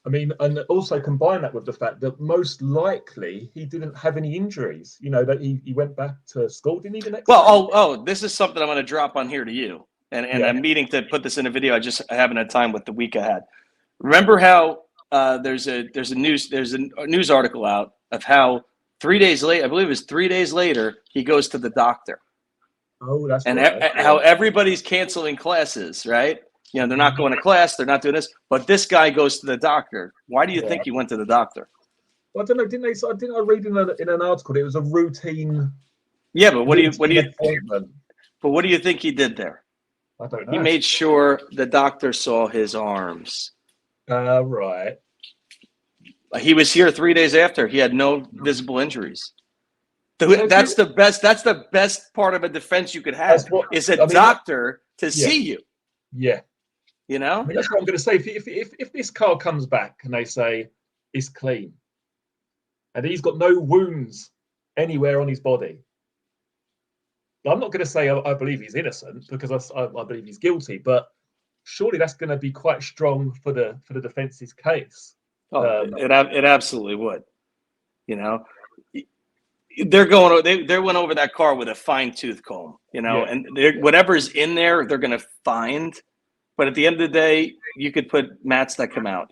I mean, and also combine that with the fact that most likely he didn't have any injuries, that he went back to school, didn't he, the next day? This is something I'm going to drop on here to you. And I'm meaning to put this in a video. I haven't had time with the week I had. Remember how there's a news article out of how 3 days later, I believe it was 3 days later, he goes to the doctor. Oh, that's and right. How everybody's canceling classes, right? They're not going to class, they're not doing this, but this guy goes to the doctor. Why do you think he went to the doctor? Well, I don't know. Didn't I read in an article that it was a routine? Yeah, but what do you think he did there? I don't know. He made sure the doctor saw his arms. Right. He was here 3 days after. He had no visible injuries. That's the best. That's the best part of a defense you could have is a doctor to see you. Yeah. I mean, that's what I'm going to say. If this car comes back and they say it's clean, and he's got no wounds anywhere on his body, I'm not going to say I believe he's innocent, because I believe he's guilty. But surely that's going to be quite strong for the defense's case. It absolutely would. They went over that car with a fine-tooth comb, and whatever's in there, they're going to find. But at the end of the day, you could put mats that come out.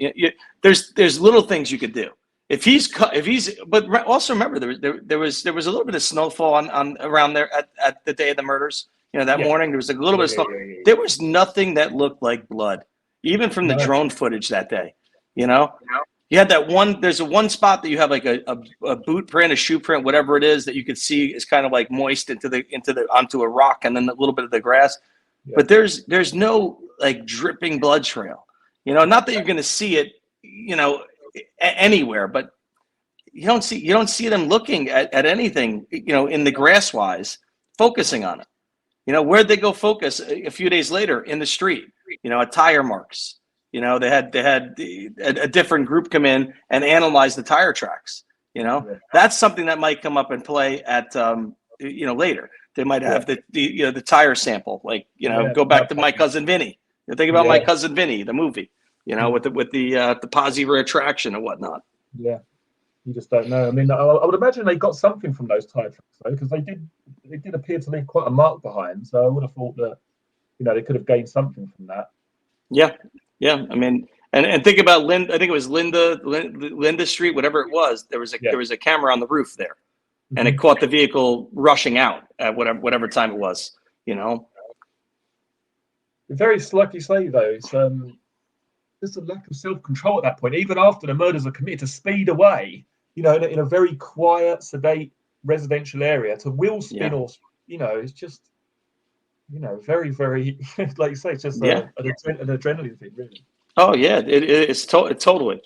There's little things you could do. But also remember, there was a little bit of snowfall on around there at the day of the murders. That morning there was a little bit of snow. There was nothing that looked like blood, even from the drone footage that day. You had that one. There's one spot that you have like a boot print, a shoe print, whatever it is, that you could see is kind of like moist onto a rock, and then a little bit of the grass. Yeah. But there's no like dripping blood trail. Not that you're going to see it, anywhere, but you don't see them looking at anything, in the grass wise, focusing on it. Where'd they go focus a few days later? In the street. tire marks. They had a different group come in and analyze the tire tracks. That's something that might come up and play at later. They might have the tire sample, go back to My Cousin Vinny. Think about My Cousin Vinny, the movie, with the positive attraction and whatnot. Yeah, you just don't know. I mean, I would imagine they got something from those tire tracks though, because they did appear to leave quite a mark behind. So I would have thought that they could have gained something from that. Yeah. I mean, and think about Linda. I think it was Linda Street, whatever it was. There was a camera on the roof there, and it caught the vehicle rushing out at whatever time it was. Very like you say though, it's just a lack of self-control at that point. Even after the murders are committed, to speed away, in a very quiet, sedate residential area, to wheel spin or it's just. Very, very, like you say, it's just an adrenaline thing, really. Oh yeah, it's totally, totally.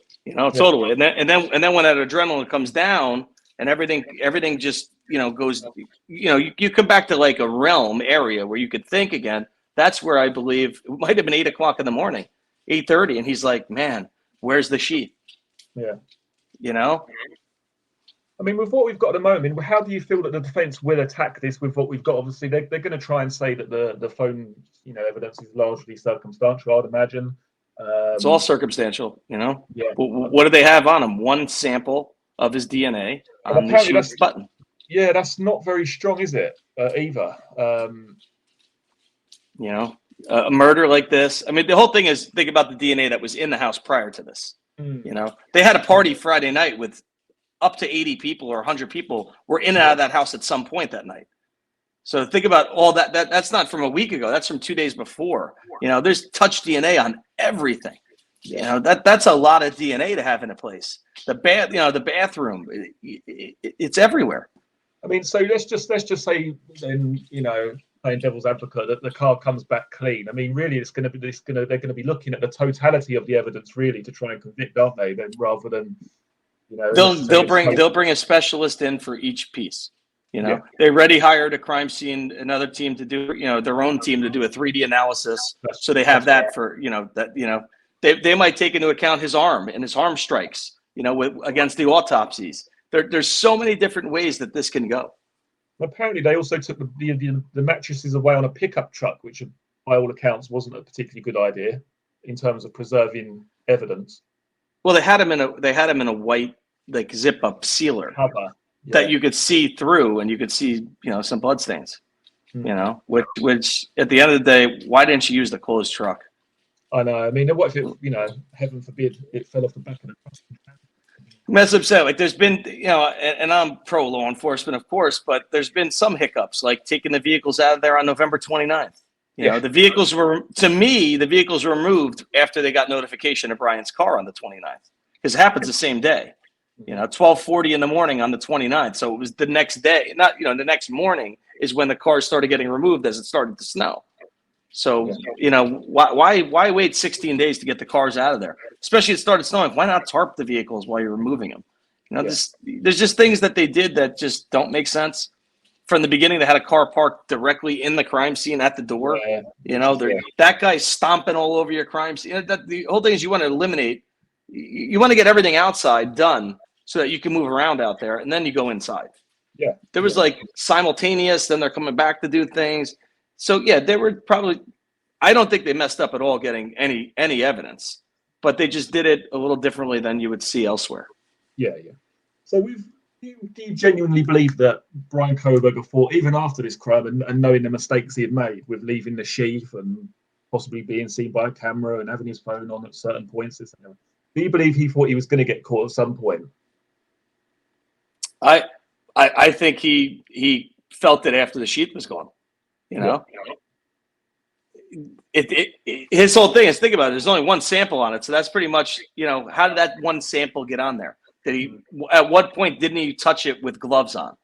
And then when that adrenaline comes down and everything just goes, you come back to like a realm area where you could think again. That's where I believe it might have been 8 o'clock in the morning, 8:30, and he's like, "Man, where's the sheet?" Yeah. I mean, with what we've got at the moment, how do you feel that the defence will attack this with what we've got? Obviously, they're going to try and say that the phone, evidence is largely circumstantial, I'd imagine. It's all circumstantial, Yeah. What do they have on him? One sample of his DNA on the shoot button. Yeah, that's not very strong, is it, either? A murder like this. I mean, the whole thing is, think about the DNA that was in the house prior to this. They had a party Friday night with up to 80 people or 100 people were in and out of that house at some point that night. So think about all that. That's not from a week ago. That's from 2 days before. There's touch DNA on everything. That's a lot of DNA to have in a place. The bathroom, it's everywhere. I mean, so let's just say then, playing devil's advocate, that the car comes back clean. I mean, really, they're going to be looking at the totality of the evidence really to try and convict, aren't they? Then rather than they'll bring a specialist in for each piece. They already hired a crime scene, another team to do, their own team to do a 3D analysis. So they have that for, they might take into account his arm and his arm strikes, against the autopsies. There's so many different ways that this can go. Apparently, they also took the mattresses away on a pickup truck, which by all accounts wasn't a particularly good idea in terms of preserving evidence. Well, they had him in a white zip up sealer cover that you could see through, and you could see some blood stains. Which at the end of the day, why didn't you use the closed truck? I know. I mean, what if it heaven forbid, it fell off the back of the truck? That's upset. Like there's been and I'm pro law enforcement, of course, but there's been some hiccups, like taking the vehicles out of there on November 29th. The vehicles were removed after they got notification of Brian's car on the 29th, because it happens the same day, 12:40 in the morning on the 29th. So it was the next day, not, the next morning is when the cars started getting removed as it started to snow. So, why wait 16 days to get the cars out of there? Especially it started snowing. Why not tarp the vehicles while you're removing them? There's just things that they did that just don't make sense. From the beginning, they had a car parked directly in the crime scene at the door. That guy's stomping all over your crime scene. The whole thing is you want to eliminate. You want to get everything outside done so that you can move around out there, and then you go inside. Yeah, there was like simultaneous. Then they're coming back to do things. So they were probably. I don't think they messed up at all getting any evidence, but they just did it a little differently than you would see elsewhere. Yeah. So do you genuinely believe that Bryan Kohberger thought, even after this crime and knowing the mistakes he had made with leaving the sheath and possibly being seen by a camera and having his phone on at certain points, do you believe he thought he was going to get caught at some point? I think he felt it after the sheath was gone. His whole thing is, think about it, there's only one sample on it, so that's pretty much, how did that one sample get on there? At what point didn't he touch it with gloves on?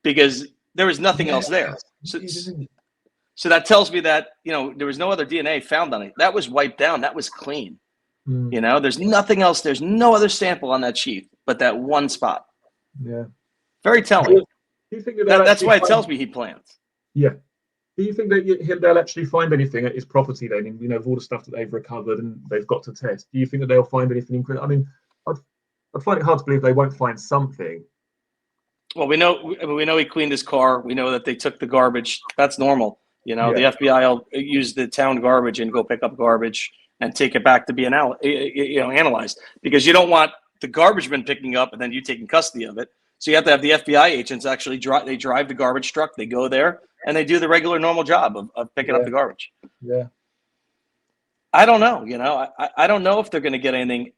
Because there was nothing else there. So that tells me that there was no other DNA found on it. That was wiped down. That was clean. There's nothing else. There's no other sample on that sheath but that one spot. Yeah, very telling. Do you think that's why it tells me he plans? Yeah. Do you think that they'll actually find anything at his property then, in, of all the stuff that they've recovered and they've got to test? Do you think that they'll find anything incredible? I mean, I'd find it hard to believe they won't find something. Well, we know he cleaned his car. We know that they took the garbage. That's normal. The FBI will use the town garbage and go pick up garbage and take it back to be analyzed, because you don't want the garbage bin picking up and then you taking custody of it. So you have to have the FBI agents actually drive the garbage truck. They go there and they do the regular normal job of picking up the garbage. Yeah. I don't know. I don't know if they're going to get anything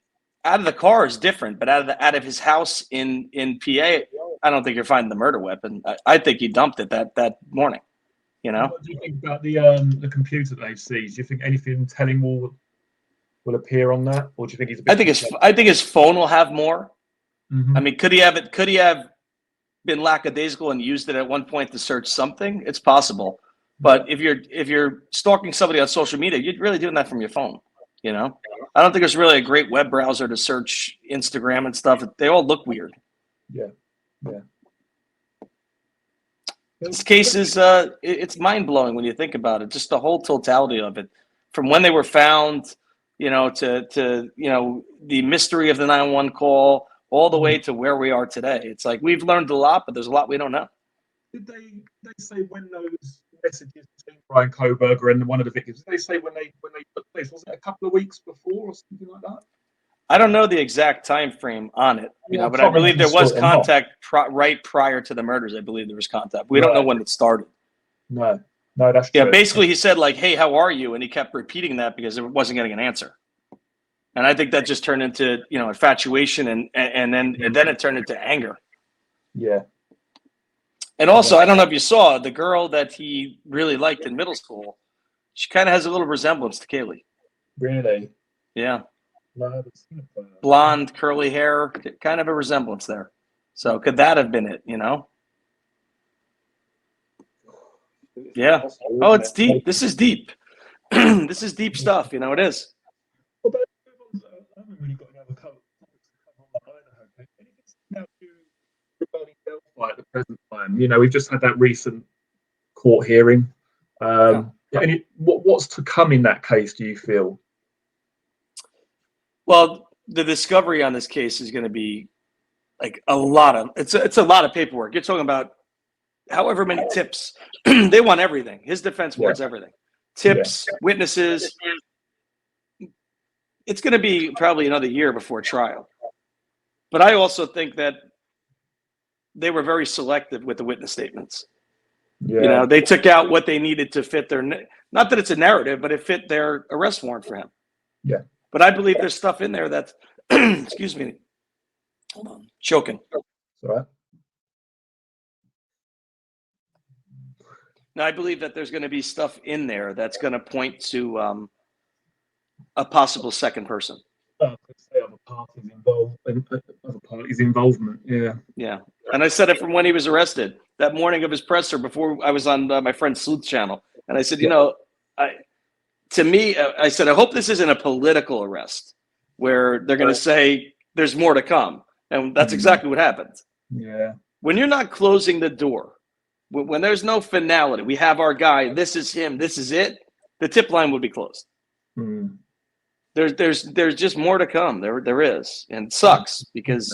out of the car. Is different, but out of his house in PA, I don't think you're finding the murder weapon. I think he dumped it that morning. What do you think about the computer that they've seized? Do you think anything telling will appear on that, or do you think he's a bit I think his phone will have more. Mm-hmm. I mean, could he have been lackadaisical and used it at one point to search something? It's possible. But if you're stalking somebody on social media, you're really doing that from your phone. I don't think there's really a great web browser to search Instagram and stuff. They all look weird. Yeah. This case is it's mind blowing when you think about it. Just the whole totality of it, from when they were found, to the mystery of the 911 call, all the way to where we are today. It's like we've learned a lot, but there's a lot we don't know. Did they say when those messages between Bryan Kohberger and one of the victims? Did they say when they took place? Was it a couple of weeks before or something like that? I don't know the exact time frame on it, but I believe there was contact right prior to the murders. I believe there was contact. We don't know when it started. No, that's true. Yeah, basically he said like, "Hey, how are you?" And he kept repeating that because it wasn't getting an answer. And I think that just turned into infatuation, and then it turned into anger. Yeah. And also, I don't know if you saw the girl that he really liked in middle school. She kind of has a little resemblance to Kaylee. Really? Yeah. Blonde, curly hair, kind of a resemblance there. So could that have been it? Yeah. Oh, it's deep. This is deep. This is deep stuff. It is. Regarding Delphi at the present time, we've just had that recent court hearing. What's to come in that case, do you feel? Well, the discovery on this case is going to be like a lot of it's a lot of paperwork. You're talking about however many tips. They want everything. His defense wants everything. Tips, witnesses. It's going to be probably another year before trial. But I also think that they were very selective with the witness statements. Yeah. They took out what they needed to fit their, not that it's a narrative, but it fit their arrest warrant for him. Yeah. But I believe there's stuff in there that's, excuse me, hold on, choking. All right. Now, I believe that there's going to be stuff in there that's going to point to a possible second person. Other parties' involvement. Yeah. Yeah. And I said it from when he was arrested, that morning of his presser, before I was on my friend Sleuth's channel. And I said, I said, I hope this isn't a political arrest where they're going to say there's more to come. And that's exactly what happened. Yeah. When you're not closing the door, when there's no finality, we have our guy, this is him, this is it, the tip line would be closed. Mm. There's just more to come. There is, and it sucks because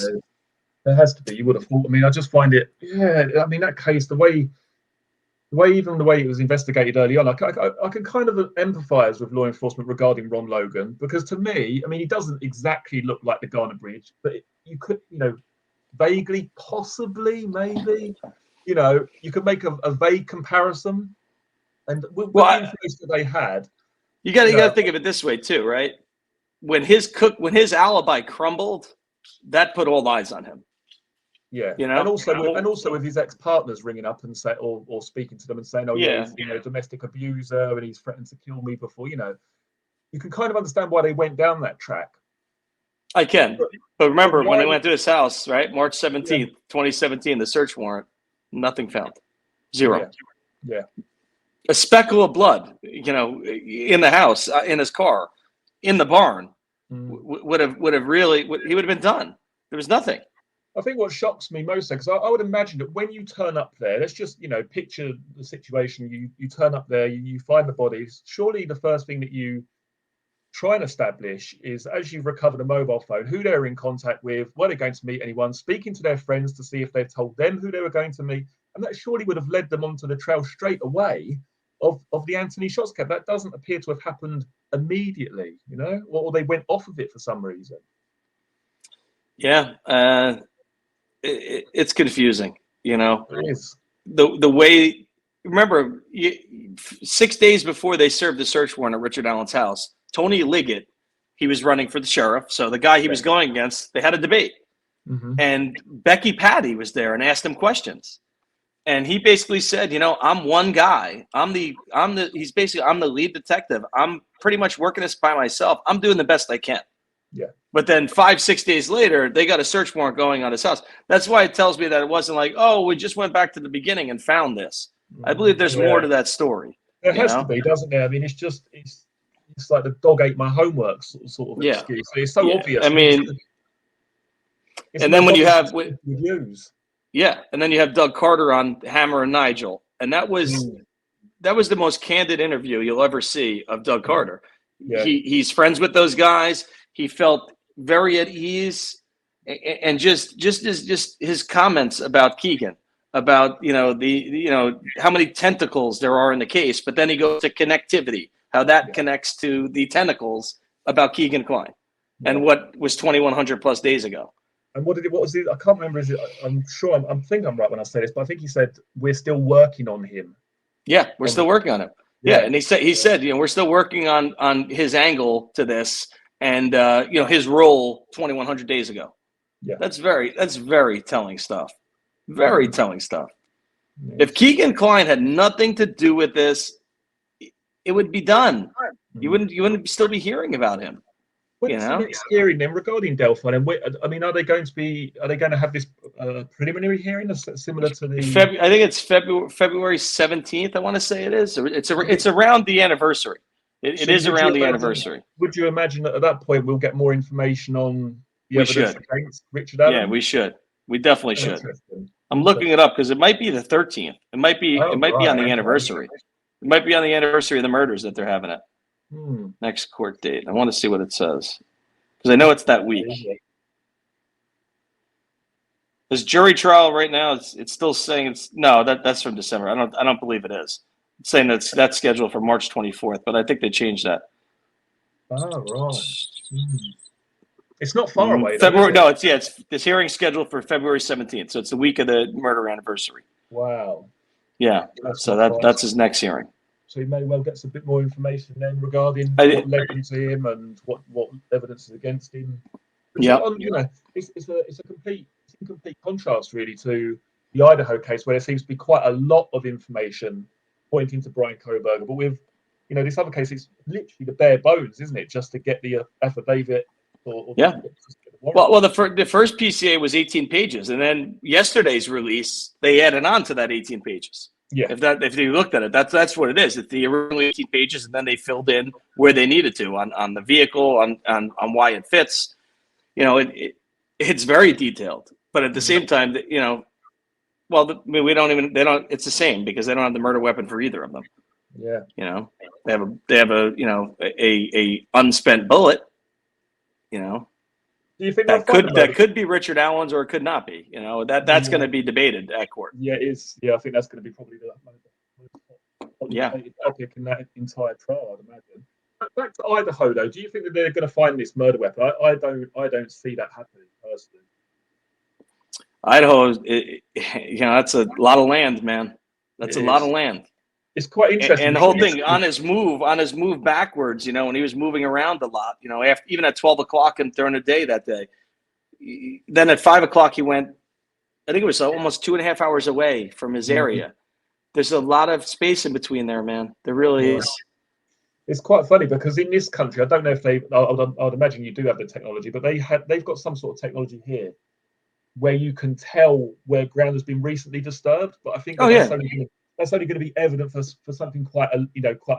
there has to be. You would have thought. I mean, I just find it. Yeah. I mean, that case, the way it was investigated early on, I can kind of empathise with law enforcement regarding Ron Logan, because to me, I mean, he doesn't exactly look like the Garner Bridge, but you could, vaguely, possibly, maybe, you could make a vague comparison. And with the information that they had, you got to think of it this way too, right? When his alibi crumbled, that put all eyes on him. Yeah, and also with his ex-partners ringing up and say, or speaking to them and saying, he's domestic abuser and he's threatened to kill me before. You can kind of understand why they went down that track. I can, but remember when they went to his house, right? March 17th, 2017, the search warrant, nothing found, zero. Yeah. A speckle of blood, in the house, in his car, in the barn, would have really, he would have been done. There was nothing. I think what shocks me most, because I would imagine that when you turn up there, let's just, picture the situation. You turn up there, you find the bodies. Surely the first thing that you try and establish is, as you've recovered a mobile phone, who they're in contact with, were they going to meet anyone, speaking to their friends to see if they've told them who they were going to meet. And that surely would have led them onto the trail straight away of the Anthony shots case. That doesn't appear to have happened immediately, or they went off of it for some reason. Yeah. It's confusing, It is. The way, remember, 6 days before they served the search warrant at Richard Allen's house, Tony Liggett, he was running for the sheriff. So the guy he was going against, they had a debate. Mm-hmm. And Becky Patty was there and asked him questions. And he basically said, I'm one guy. I'm the lead detective. I'm pretty much working this by myself. I'm doing the best I can. Yeah. But then 5-6 days later, they got a search warrant going on his house. That's why it tells me that it wasn't like, oh, we just went back to the beginning and found this. I believe there's more to that story. There has to be, doesn't there? I mean, it's like the dog ate my homework sort of excuse. It's so obvious. I mean, and then when you have reviews. Yeah, and then you have Doug Carter on Hammer and Nigel, and that was the most candid interview you'll ever see of Doug Carter. Yeah. He's friends with those guys. He felt very at ease, and just his comments about Keegan, about how many tentacles there are in the case, but then he goes to connectivity, how that connects to the tentacles about Keegan Kline, and what was 2,100 plus days ago. And what was it? I can't remember. I'm sure I'm right when I say this, but I think he said we're still working on him. Yeah, we're still working on him. Yeah, and he said we're still working on his angle to this, and his role 2,100 days ago. Yeah, that's very telling stuff. Very telling stuff. Yeah. If Keegan Kline had nothing to do with this, it would be done. You wouldn't still be hearing about him. What's the next hearing then regarding Delphi? And I mean, are they going to have this preliminary hearing similar to the? I think it's February 17th. I want to say it is. It's around the anniversary. It is around the anniversary. Would you imagine that at that point we'll get more information on the evidence against Richard Allen? Yeah, we should. We definitely should. I'm looking it up because it might be the 13th. It might be. It might be on the anniversary. It might be on the anniversary of the murders that they're having it. Next court date. I want to see what it says because I know it's that week. This jury trial right now, it's still saying that's from December. I don't believe it is. It's saying that's scheduled for March 24th, but I think they changed that. Oh, right. It's not far away. February. No, it's this hearing scheduled for February 17th, so it's the week of the murder anniversary. Wow. Yeah. So that's his next hearing. So he may well get a bit more information then regarding what led to him and what evidence is against him. Yeah, it's in complete contrast really to the Idaho case, where there seems to be quite a lot of information pointing to Bryan Kohberger, but with this other case, it's literally the bare bones, isn't it? Just to get the affidavit. Well, the first PCA was 18 pages, and then yesterday's release they added on to that 18 pages. Yeah. If you looked at it, that's what it is. It's the original 18 pages, and then they filled in where they needed to on the vehicle, on why it fits. It's very detailed, but at the same time, we don't even. They don't. It's the same because they don't have the murder weapon for either of them. Yeah. They have a unspent bullet. Do you think that could be Richard Allen's or it could not be? That's going to be debated at court. Yeah, it is. Yeah, I think that's going to be probably the topic in that entire trial, I'd imagine. Back to Idaho, though. Do you think that they're going to find this murder weapon? I don't see that happening personally. Idaho, that's a lot of land, man. That's a lot of land. It's quite interesting. And the whole thing on his move backwards, when he was moving around a lot, even at 12 o'clock and during the day that day. Then at 5 o'clock, he went, I think it was almost 2.5 hours away from his area. There's a lot of space in between there, man. There really is. It's quite funny because in this country, I don't know if I'd imagine you do have the technology, but they've got some sort of technology here where you can tell where ground has been recently disturbed. But I think that's only going to be evident for something quite a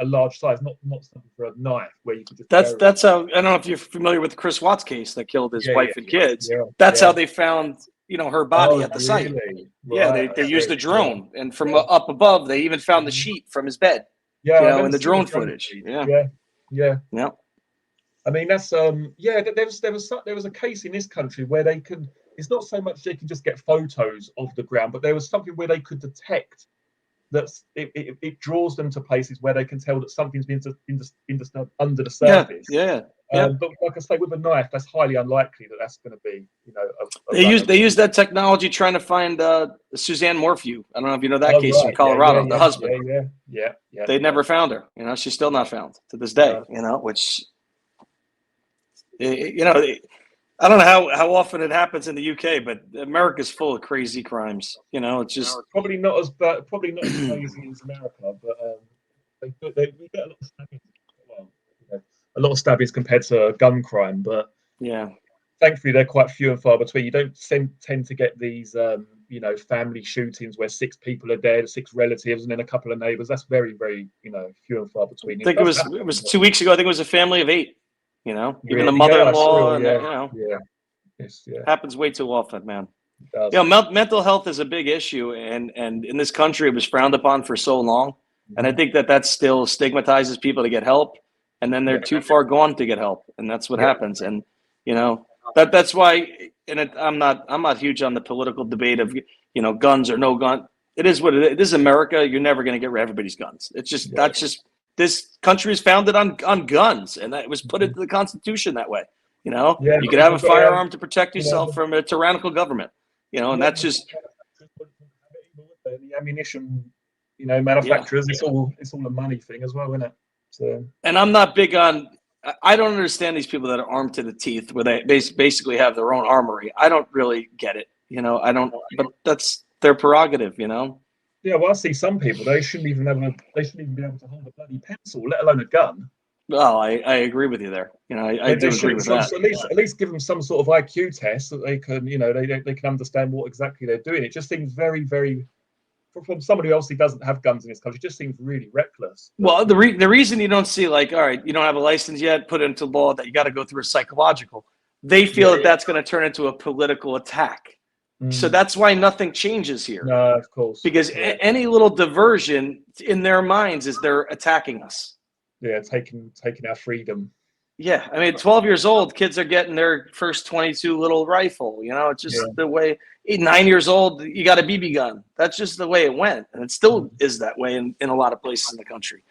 large size, not something for a knife where you could just. That's how. I don't know if you're familiar with the Chris Watts case that killed his wife and kids. That's how they found her body at the really? site. Right. Yeah, they used the drone, and from up above, they even found the sheet from his bed. Yeah, in the drone footage. Yeah. Yeah. I mean, that's there was a case in this country where they could. It's not so much they can just get photos of the ground, but there was something where they could detect that it draws them to places where they can tell that something's been under the surface. Yeah. But like I say, with a knife, that's highly unlikely that that's going to be, They use that technology trying to find Suzanne Morphew. I don't know if you know that case from Colorado, the husband. Yeah. They never found her. She's still not found to this day. Which, I don't know how often it happens in the UK, but America's full of crazy crimes. It's just probably not as crazy as America, but we get a lot of stabbings. Well, a lot of stabbings compared to gun crime, but thankfully they're quite few and far between. You don't tend to get these, family shootings where 6 people are dead, 6 relatives, and then a couple of neighbors. That's very, very, few and far between. I think it was 2 weeks ago. I think it was a family of 8. Even really? the mother-in-law, happens way too often, man. Mental health is a big issue, and in this country, it was frowned upon for so long, and I think that still stigmatizes people to get help, and then they're too far gone to get help, and that's what happens. And that's why. And I'm not huge on the political debate of guns or no gun. It is what it is. This is America. You're never going to get rid of everybody's guns. It's just that's just. This country is founded on guns, and that was put into the Constitution that way. You could have a firearm to protect yourself from a tyrannical government. And that's just the ammunition. Manufacturers. It's all a money thing as well, isn't it? So. And I'm not big on. I don't understand these people that are armed to the teeth, where they basically have their own armory. I don't really get it. I don't. But that's their prerogative. Yeah, well, I see some people. They shouldn't even be able to hold a bloody pencil, let alone a gun. Well, I agree with you there. I do agree with that. At least give them some sort of IQ test that they can, they can understand what exactly they're doing. It just seems very, very, from somebody who obviously doesn't have guns in this country, it just seems really reckless. Well, the reason you don't see, like, all right, you don't have a license yet, put it into law that you got to go through a psychological. They feel that that's going to turn into a political attack. So that's why nothing changes here. No, of course. Because any little diversion in their minds is they're attacking us. Yeah, taking our freedom. Yeah, I mean, 12 years old, kids are getting their first 22 little rifle. It's just the way. 9 years old, you got a BB gun. That's just the way it went, and it still is that way in a lot of places in the country.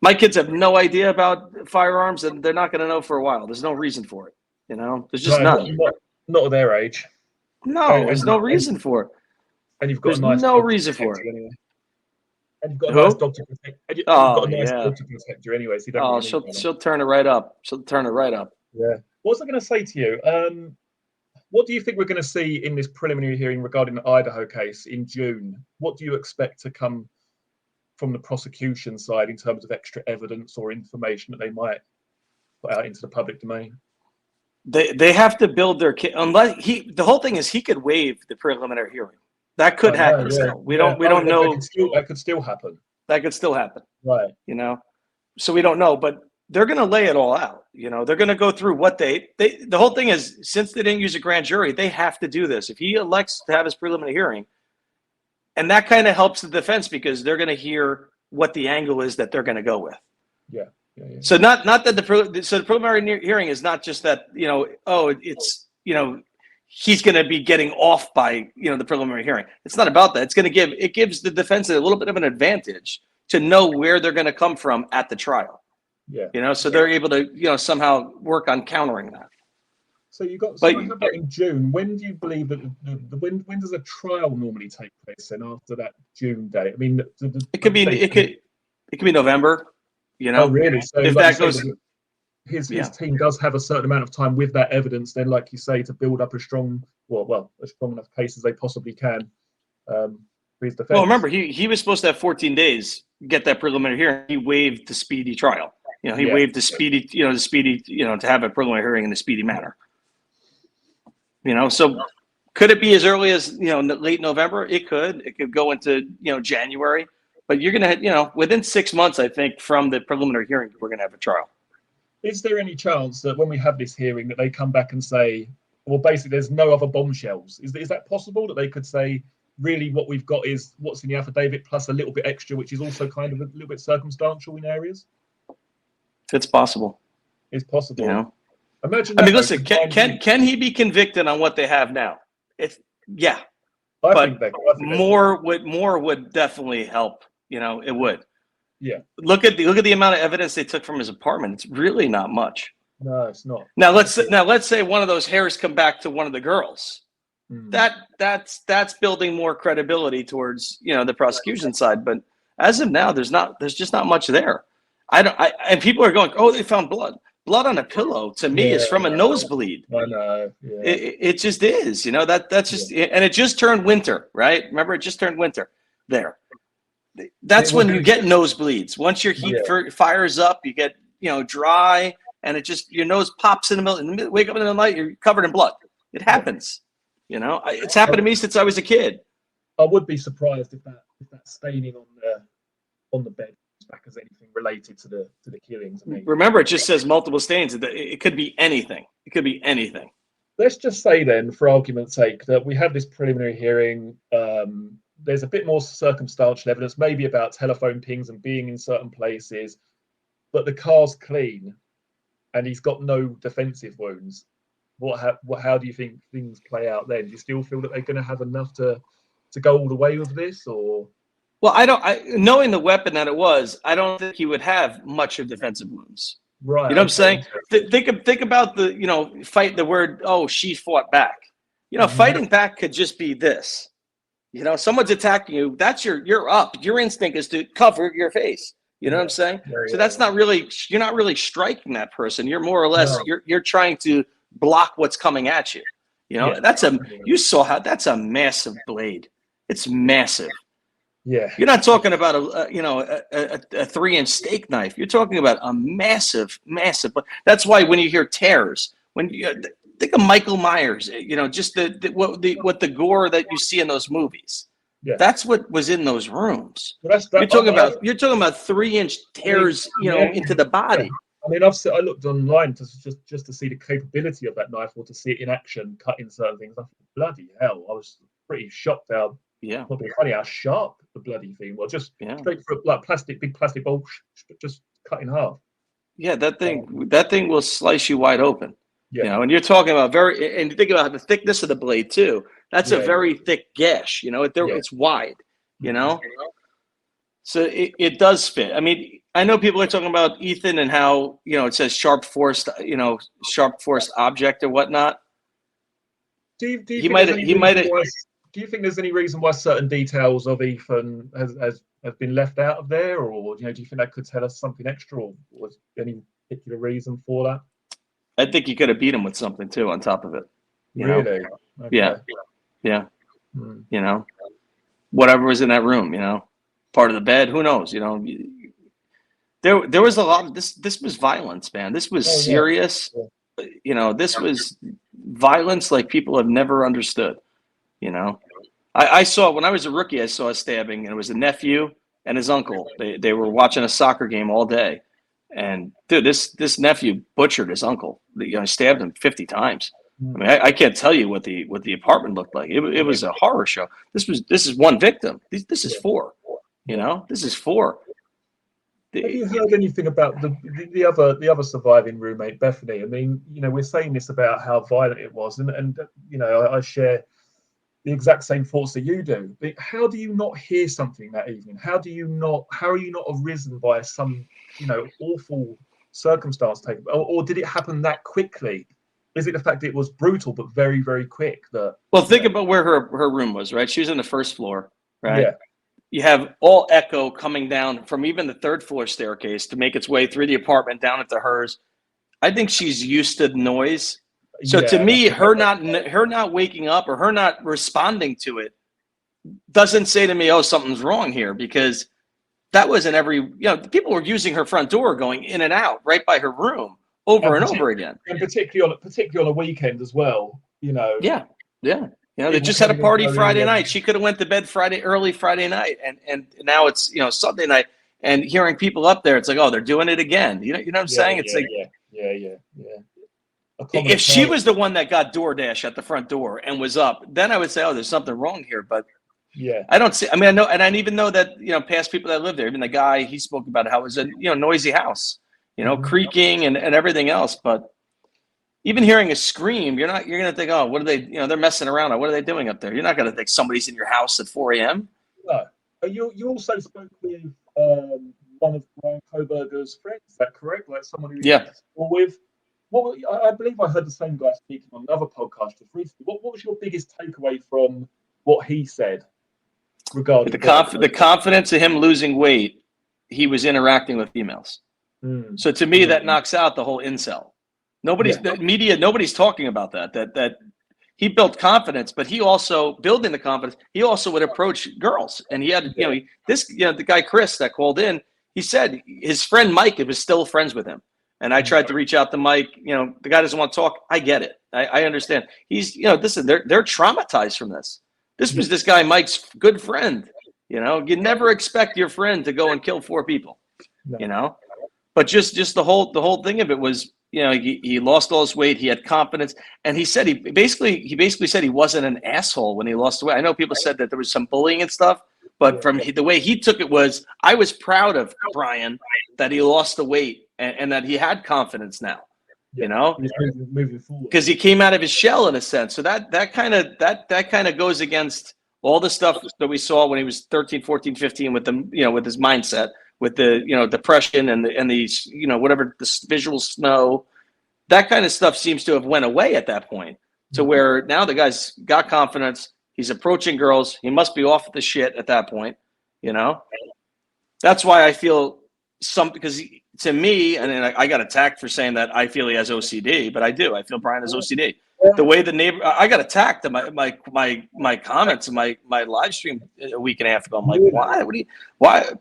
My kids have no idea about firearms, and they're not going to know for a while. There's no reason for it. There's just none. Not at their age. No, there's no reason for it. And you've got there's no reason for it. Anyway. And you've got a nice dog to protect. Dog to protect you anyway. So you don't she'll turn it right up. She'll turn it right up. Yeah. What was I going to say to you? What do you think we're going to see in this preliminary hearing regarding the Idaho case in June? What do you expect to come from the prosecution side in terms of extra evidence or information that they might put out into the public domain? They have to build their case. Unless the whole thing is he could waive the preliminary hearing. That could happen still. We don't know. That could still happen. That could still happen. Right. So we don't know, but they're going to lay it all out. They're going to go through what the whole thing is, since they didn't use a grand jury, they have to do this. If he elects to have his preliminary hearing, and that kind of helps the defense because they're going to hear what the angle is that they're going to go with. Yeah. So not that the preliminary hearing is not just that, he's going to be getting off by, the preliminary hearing. It's not about that. It gives the defense a little bit of an advantage to know where they're going to come from at the trial. Yeah. So they're able to, somehow work on countering that. So you got. So how about in June? When do you believe that when does a trial normally take place? Then after that June date, I mean, it could be November. Oh, really? So if that goes, his team does have a certain amount of time with that evidence, then, like you say, to build up as strong enough case as they possibly can. For his defense. Well, remember, he was supposed to have 14 days to get that preliminary hearing. He waived the speedy trial. He waived the speedy, to have a preliminary hearing in a speedy manner. So could it be as early as, late November? It could go into, January, but you're going to, within 6 months, I think, from the preliminary hearing, we're going to have a trial. Is there any chance that when we have this hearing that they come back and say, well, basically, there's no other bombshells. Is that possible that they could say, really, what we've got is what's in the affidavit plus a little bit extra, which is also kind of a little bit circumstantial in areas? It's possible. It's possible. You know? Imagine. I mean, listen, can he be convicted on what they have now? Yeah. I think more would definitely help. You know, it would. Yeah. Look at the amount of evidence they took from his apartment. It's really not much. No, it's not. Now let's say one of those hairs come back to one of the girls. That's building more credibility towards, you know, the prosecution side. But as of now, there's just not much there. And people are going, oh, they found blood on a pillow. To me, is from a nosebleed. I know. Yeah. It just is, you know, that's just, and it just turned winter, right? Remember, it just turned winter there. That's when you get nosebleeds. Once your heat fires up, you get, you know, dry, and it just, your nose pops in the middle. Wake up in the night, you're covered in blood. It happens. You know, it's happened to me since I was a kid. I would be surprised if that staining on the bed back as anything related to the killings. I mean, remember, it just says multiple stains. It could be anything. It could be anything. Let's just say then, for argument's sake, that we have this preliminary hearing. There's a bit more circumstantial evidence, maybe about telephone pings and being in certain places, but the car's clean, and he's got no defensive wounds. How do you think things play out then? Do you still feel that they're going to have enough to go all the way with this, or? Well, knowing the weapon that it was, I don't think he would have much of defensive wounds. Right. You know what I'm saying? Think about the, you know, the word, oh, she fought back. You know, fighting back could just be this. You know, someone's attacking you. That's you're up. Your instinct is to cover your face. You know what I'm saying? So that's not really, you're not really striking that person. You're more or less, you're trying to block what's coming at you. You know, you saw how that's a massive blade. It's massive. Yeah. You're not talking about a 3-inch steak knife. You're talking about a massive. That's why when you hear tears, when you think of Michael Myers, you know, just what the gore that you see in those movies. Yeah. That's what was in those rooms. Well, you're talking about 3-inch tears, you know, into the body. Yeah. I mean, I looked online just to see the capability of that knife, or to see it in action, cutting certain things. I thought, bloody hell! I was pretty shocked how probably funny how sharp the bloody thing was. Just straight for like big plastic bowl, just cut in half. Yeah, that thing will slice you wide open. Yeah. You know, and you're talking about and you think about the thickness of the blade too. That's a very thick gash. You know, it's wide. You know, so it does fit. I mean, I know people are talking about Ethan and how, you know, it says sharp forced object or whatnot. Do you think there's any reason why certain details of Ethan have been left out of there, or you know, do you think that could tell us something extra, or was any particular reason for that? I think you could have beat him with something too on top of it. Really? Okay. Yeah. You know, whatever was in that room, you know, part of the bed, who knows, you know. There was a lot of this was violence, man. This was serious. Yeah. You know, this was violence like people have never understood, you know. I saw, when I was a rookie, I saw a stabbing, and it was a nephew and his uncle. They were watching a soccer game all day. And dude, this nephew butchered his uncle. You know, stabbed him 50 times. I mean, I can't tell you what the apartment looked like. It was a horror show. This is one victim. This is 4. You know, this is 4. Have you heard anything about the other surviving roommate, Bethany? I mean, you know, we're saying this about how violent it was, and you know, I share the exact same thoughts that you do. But how do you not hear something that evening? How are you not arisen by some, you know, awful circumstance taken, or did it happen that quickly? Is it the fact that it was brutal but very, very quick? Think about where her room was, right? She was on the first floor, right? Yeah. You have all echo coming down from even the 3rd floor staircase to make its way through the apartment down into hers. I think she's used to the noise. So to me, her not waking up or her not responding to it doesn't say to me, oh, something's wrong here, because that was in every, you know, people were using her front door going in and out right by her room over and over again. And particularly on a weekend as well, you know. Yeah. You know, they just had a party Friday night. She could have went to bed early Friday night, and now it's, you know, Sunday night, and hearing people up there, it's like, oh, they're doing it again. You know what I'm saying? It's yeah. I If she was the one that got DoorDash at the front door and was up, then I would say, oh, there's something wrong here. But yeah, I don't see. I mean, I know, and I even know that past people that live there. Even the guy he spoke about how it was a noisy house, creaking and everything else. But even hearing a scream, you're gonna think, oh, what are they? They're messing around. What are they doing up there? You're not gonna think somebody's in your house at 4 a.m. No. You also spoke with one of Bryan Kohberger's friends. Is that correct? Like someone who you with. I believe I heard the same guy speaking on another podcast just recently. What was your biggest takeaway from what he said regarding the confidence of him losing weight? He was interacting with females. So to me, that knocks out the whole incel. Nobody's talking about that. That he built confidence, but he also building the confidence. He also would approach girls, and he had the guy Chris that called in. He said his friend Mike was still friends with him. And I tried to reach out to Mike. The guy doesn't want to talk. I get it. I understand. He's, listen, they're traumatized from this. This was this guy Mike's good friend. You never expect your friend to go and kill 4 people. But just the whole thing of it was, he lost all his weight. He had confidence, and he said he basically said he wasn't an asshole when he lost the weight. I know people said that there was some bullying and stuff, but from the way he took it was, I was proud of Bryan that he lost the weight. And that he had confidence now, moving forward, because he came out of his shell in a sense. So that kind of goes against all the stuff that we saw when he was 13, 14, 15 with with his mindset, with the depression and the whatever, the visual snow, that kind of stuff seems to have went away at that point. To where now the guy's got confidence. He's approaching girls. He must be off the shit at that point. That's why I feel because. To me, and I got attacked for saying that I feel he has OCD, but I do. I feel Bryan has OCD. The way the neighbor, I got attacked in my comments in my live stream a week and a half ago. I'm like, why? Why?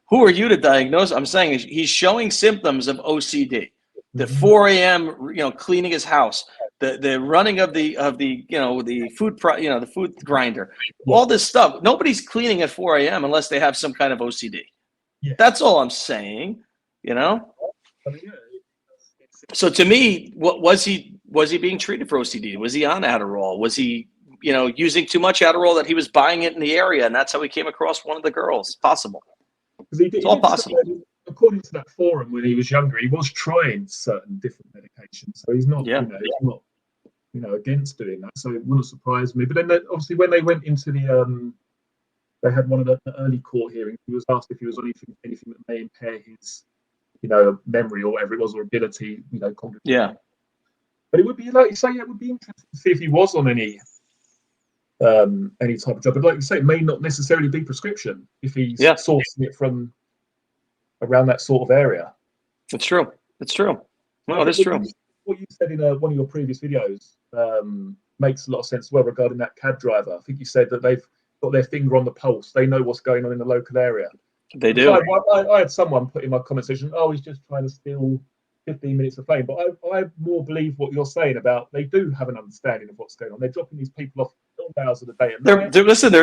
Who are you to diagnose? I'm saying he's showing symptoms of OCD. The 4 a.m. Cleaning his house, the running of the food the food grinder, all this stuff. Nobody's cleaning at 4 a.m. unless they have some kind of OCD. Yeah. That's all I'm saying. So to me, what was he being treated for OCD? Was he on Adderall? Was he, using too much Adderall that he was buying it in the area, and that's how he came across one of the girls? Possible. It's all possible. According to that forum, when he was younger, he was trying certain different medications, so he's not, he's not, against doing that. So it wouldn't surprise me. But then, obviously, when they went into they had one of the early court hearings. He was asked if he was on anything that may impair his memory or whatever it was, or ability, cognitive. Yeah. But it would be, like you say, it would be interesting to see if he was on any type of drug. But like you say, it may not necessarily be prescription if he's sourcing it from around that sort of area. It's true. No, it is true. What you said in one of your previous videos makes a lot of sense as well regarding that cab driver. I think you said that they've got their finger on the pulse. They know what's going on in the local area. They do. I had someone put in my comment section, he's just trying to steal 15 minutes of fame. But I more believe what you're saying about they do have an understanding of what's going on. They're dropping these people off all hours of the day.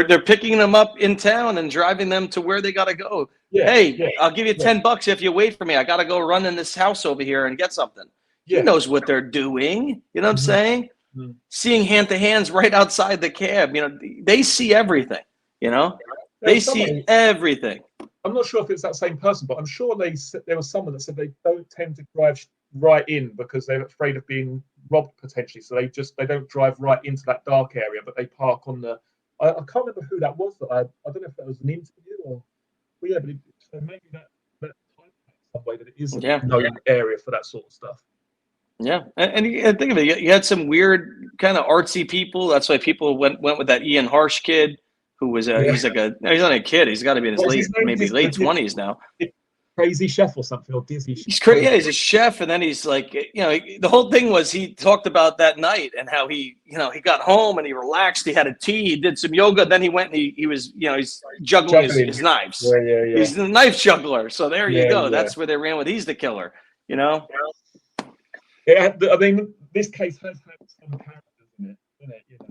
They're picking them up in town and driving them to where they got to go. I'll give you $10 if you wait for me. I got to go run in this house over here and get something. He knows what they're doing. You know what I'm saying? Mm-hmm. Seeing hand to hands right outside the cab. They see everything. They see everything. I'm not sure if it's that same person, but I'm sure there was someone that said they don't tend to drive right in because they're afraid of being robbed potentially. So they don't drive right into that dark area, but they park on the. I can't remember who that was. I don't know if that was an interview or. Well, yeah, but so maybe that some way that it is a known area for that sort of stuff. Yeah, and think of it. You had some weird kind of artsy people. That's why people went with that Ian Harsh kid. Who was he's not a kid. He's got to be in his late 20s now. Crazy chef or something, or Disney chef. He's crazy. Yeah, he's a chef, and then he's like, the whole thing was he talked about that night and how he got home and he relaxed. He had a tea. He did some yoga. Then he went and he was, he's juggling his knives. Yeah. He's the knife juggler. So there you go. That's where they ran with. He's the killer. Yeah, I mean, this case has had some characters in it.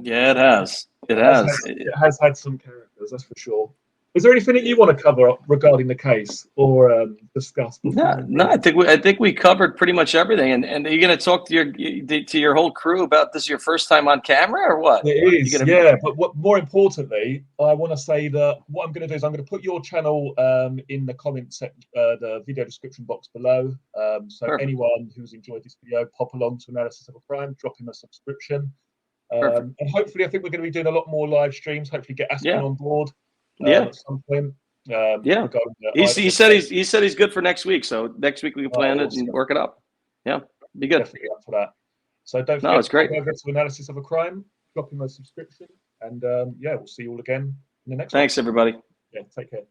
Yeah, it has. It has had some characters, that's for sure. Is there anything that you want to cover regarding the case or discuss? No. I think we covered pretty much everything. And are you going to talk to your whole crew about this? Your first time on camera or what? It is, yeah. But more importantly, I want to say that what I'm going to do is I'm going to put your channel in the comments, the video description box below. So Perfect. Anyone who's enjoyed this video, pop along to Analysis of a Crime, drop him a subscription, and hopefully, I think we're going to be doing a lot more live streams. Hopefully, get Aspen on board. At some point. He said he's good for next week. So next week we can plan it and work it up. Yeah, be good. Definitely up for that. So don't forget to go over to Analysis of a Crime, drop him a subscription, and we'll see you all again in the next one. Thanks, everybody. Yeah, take care.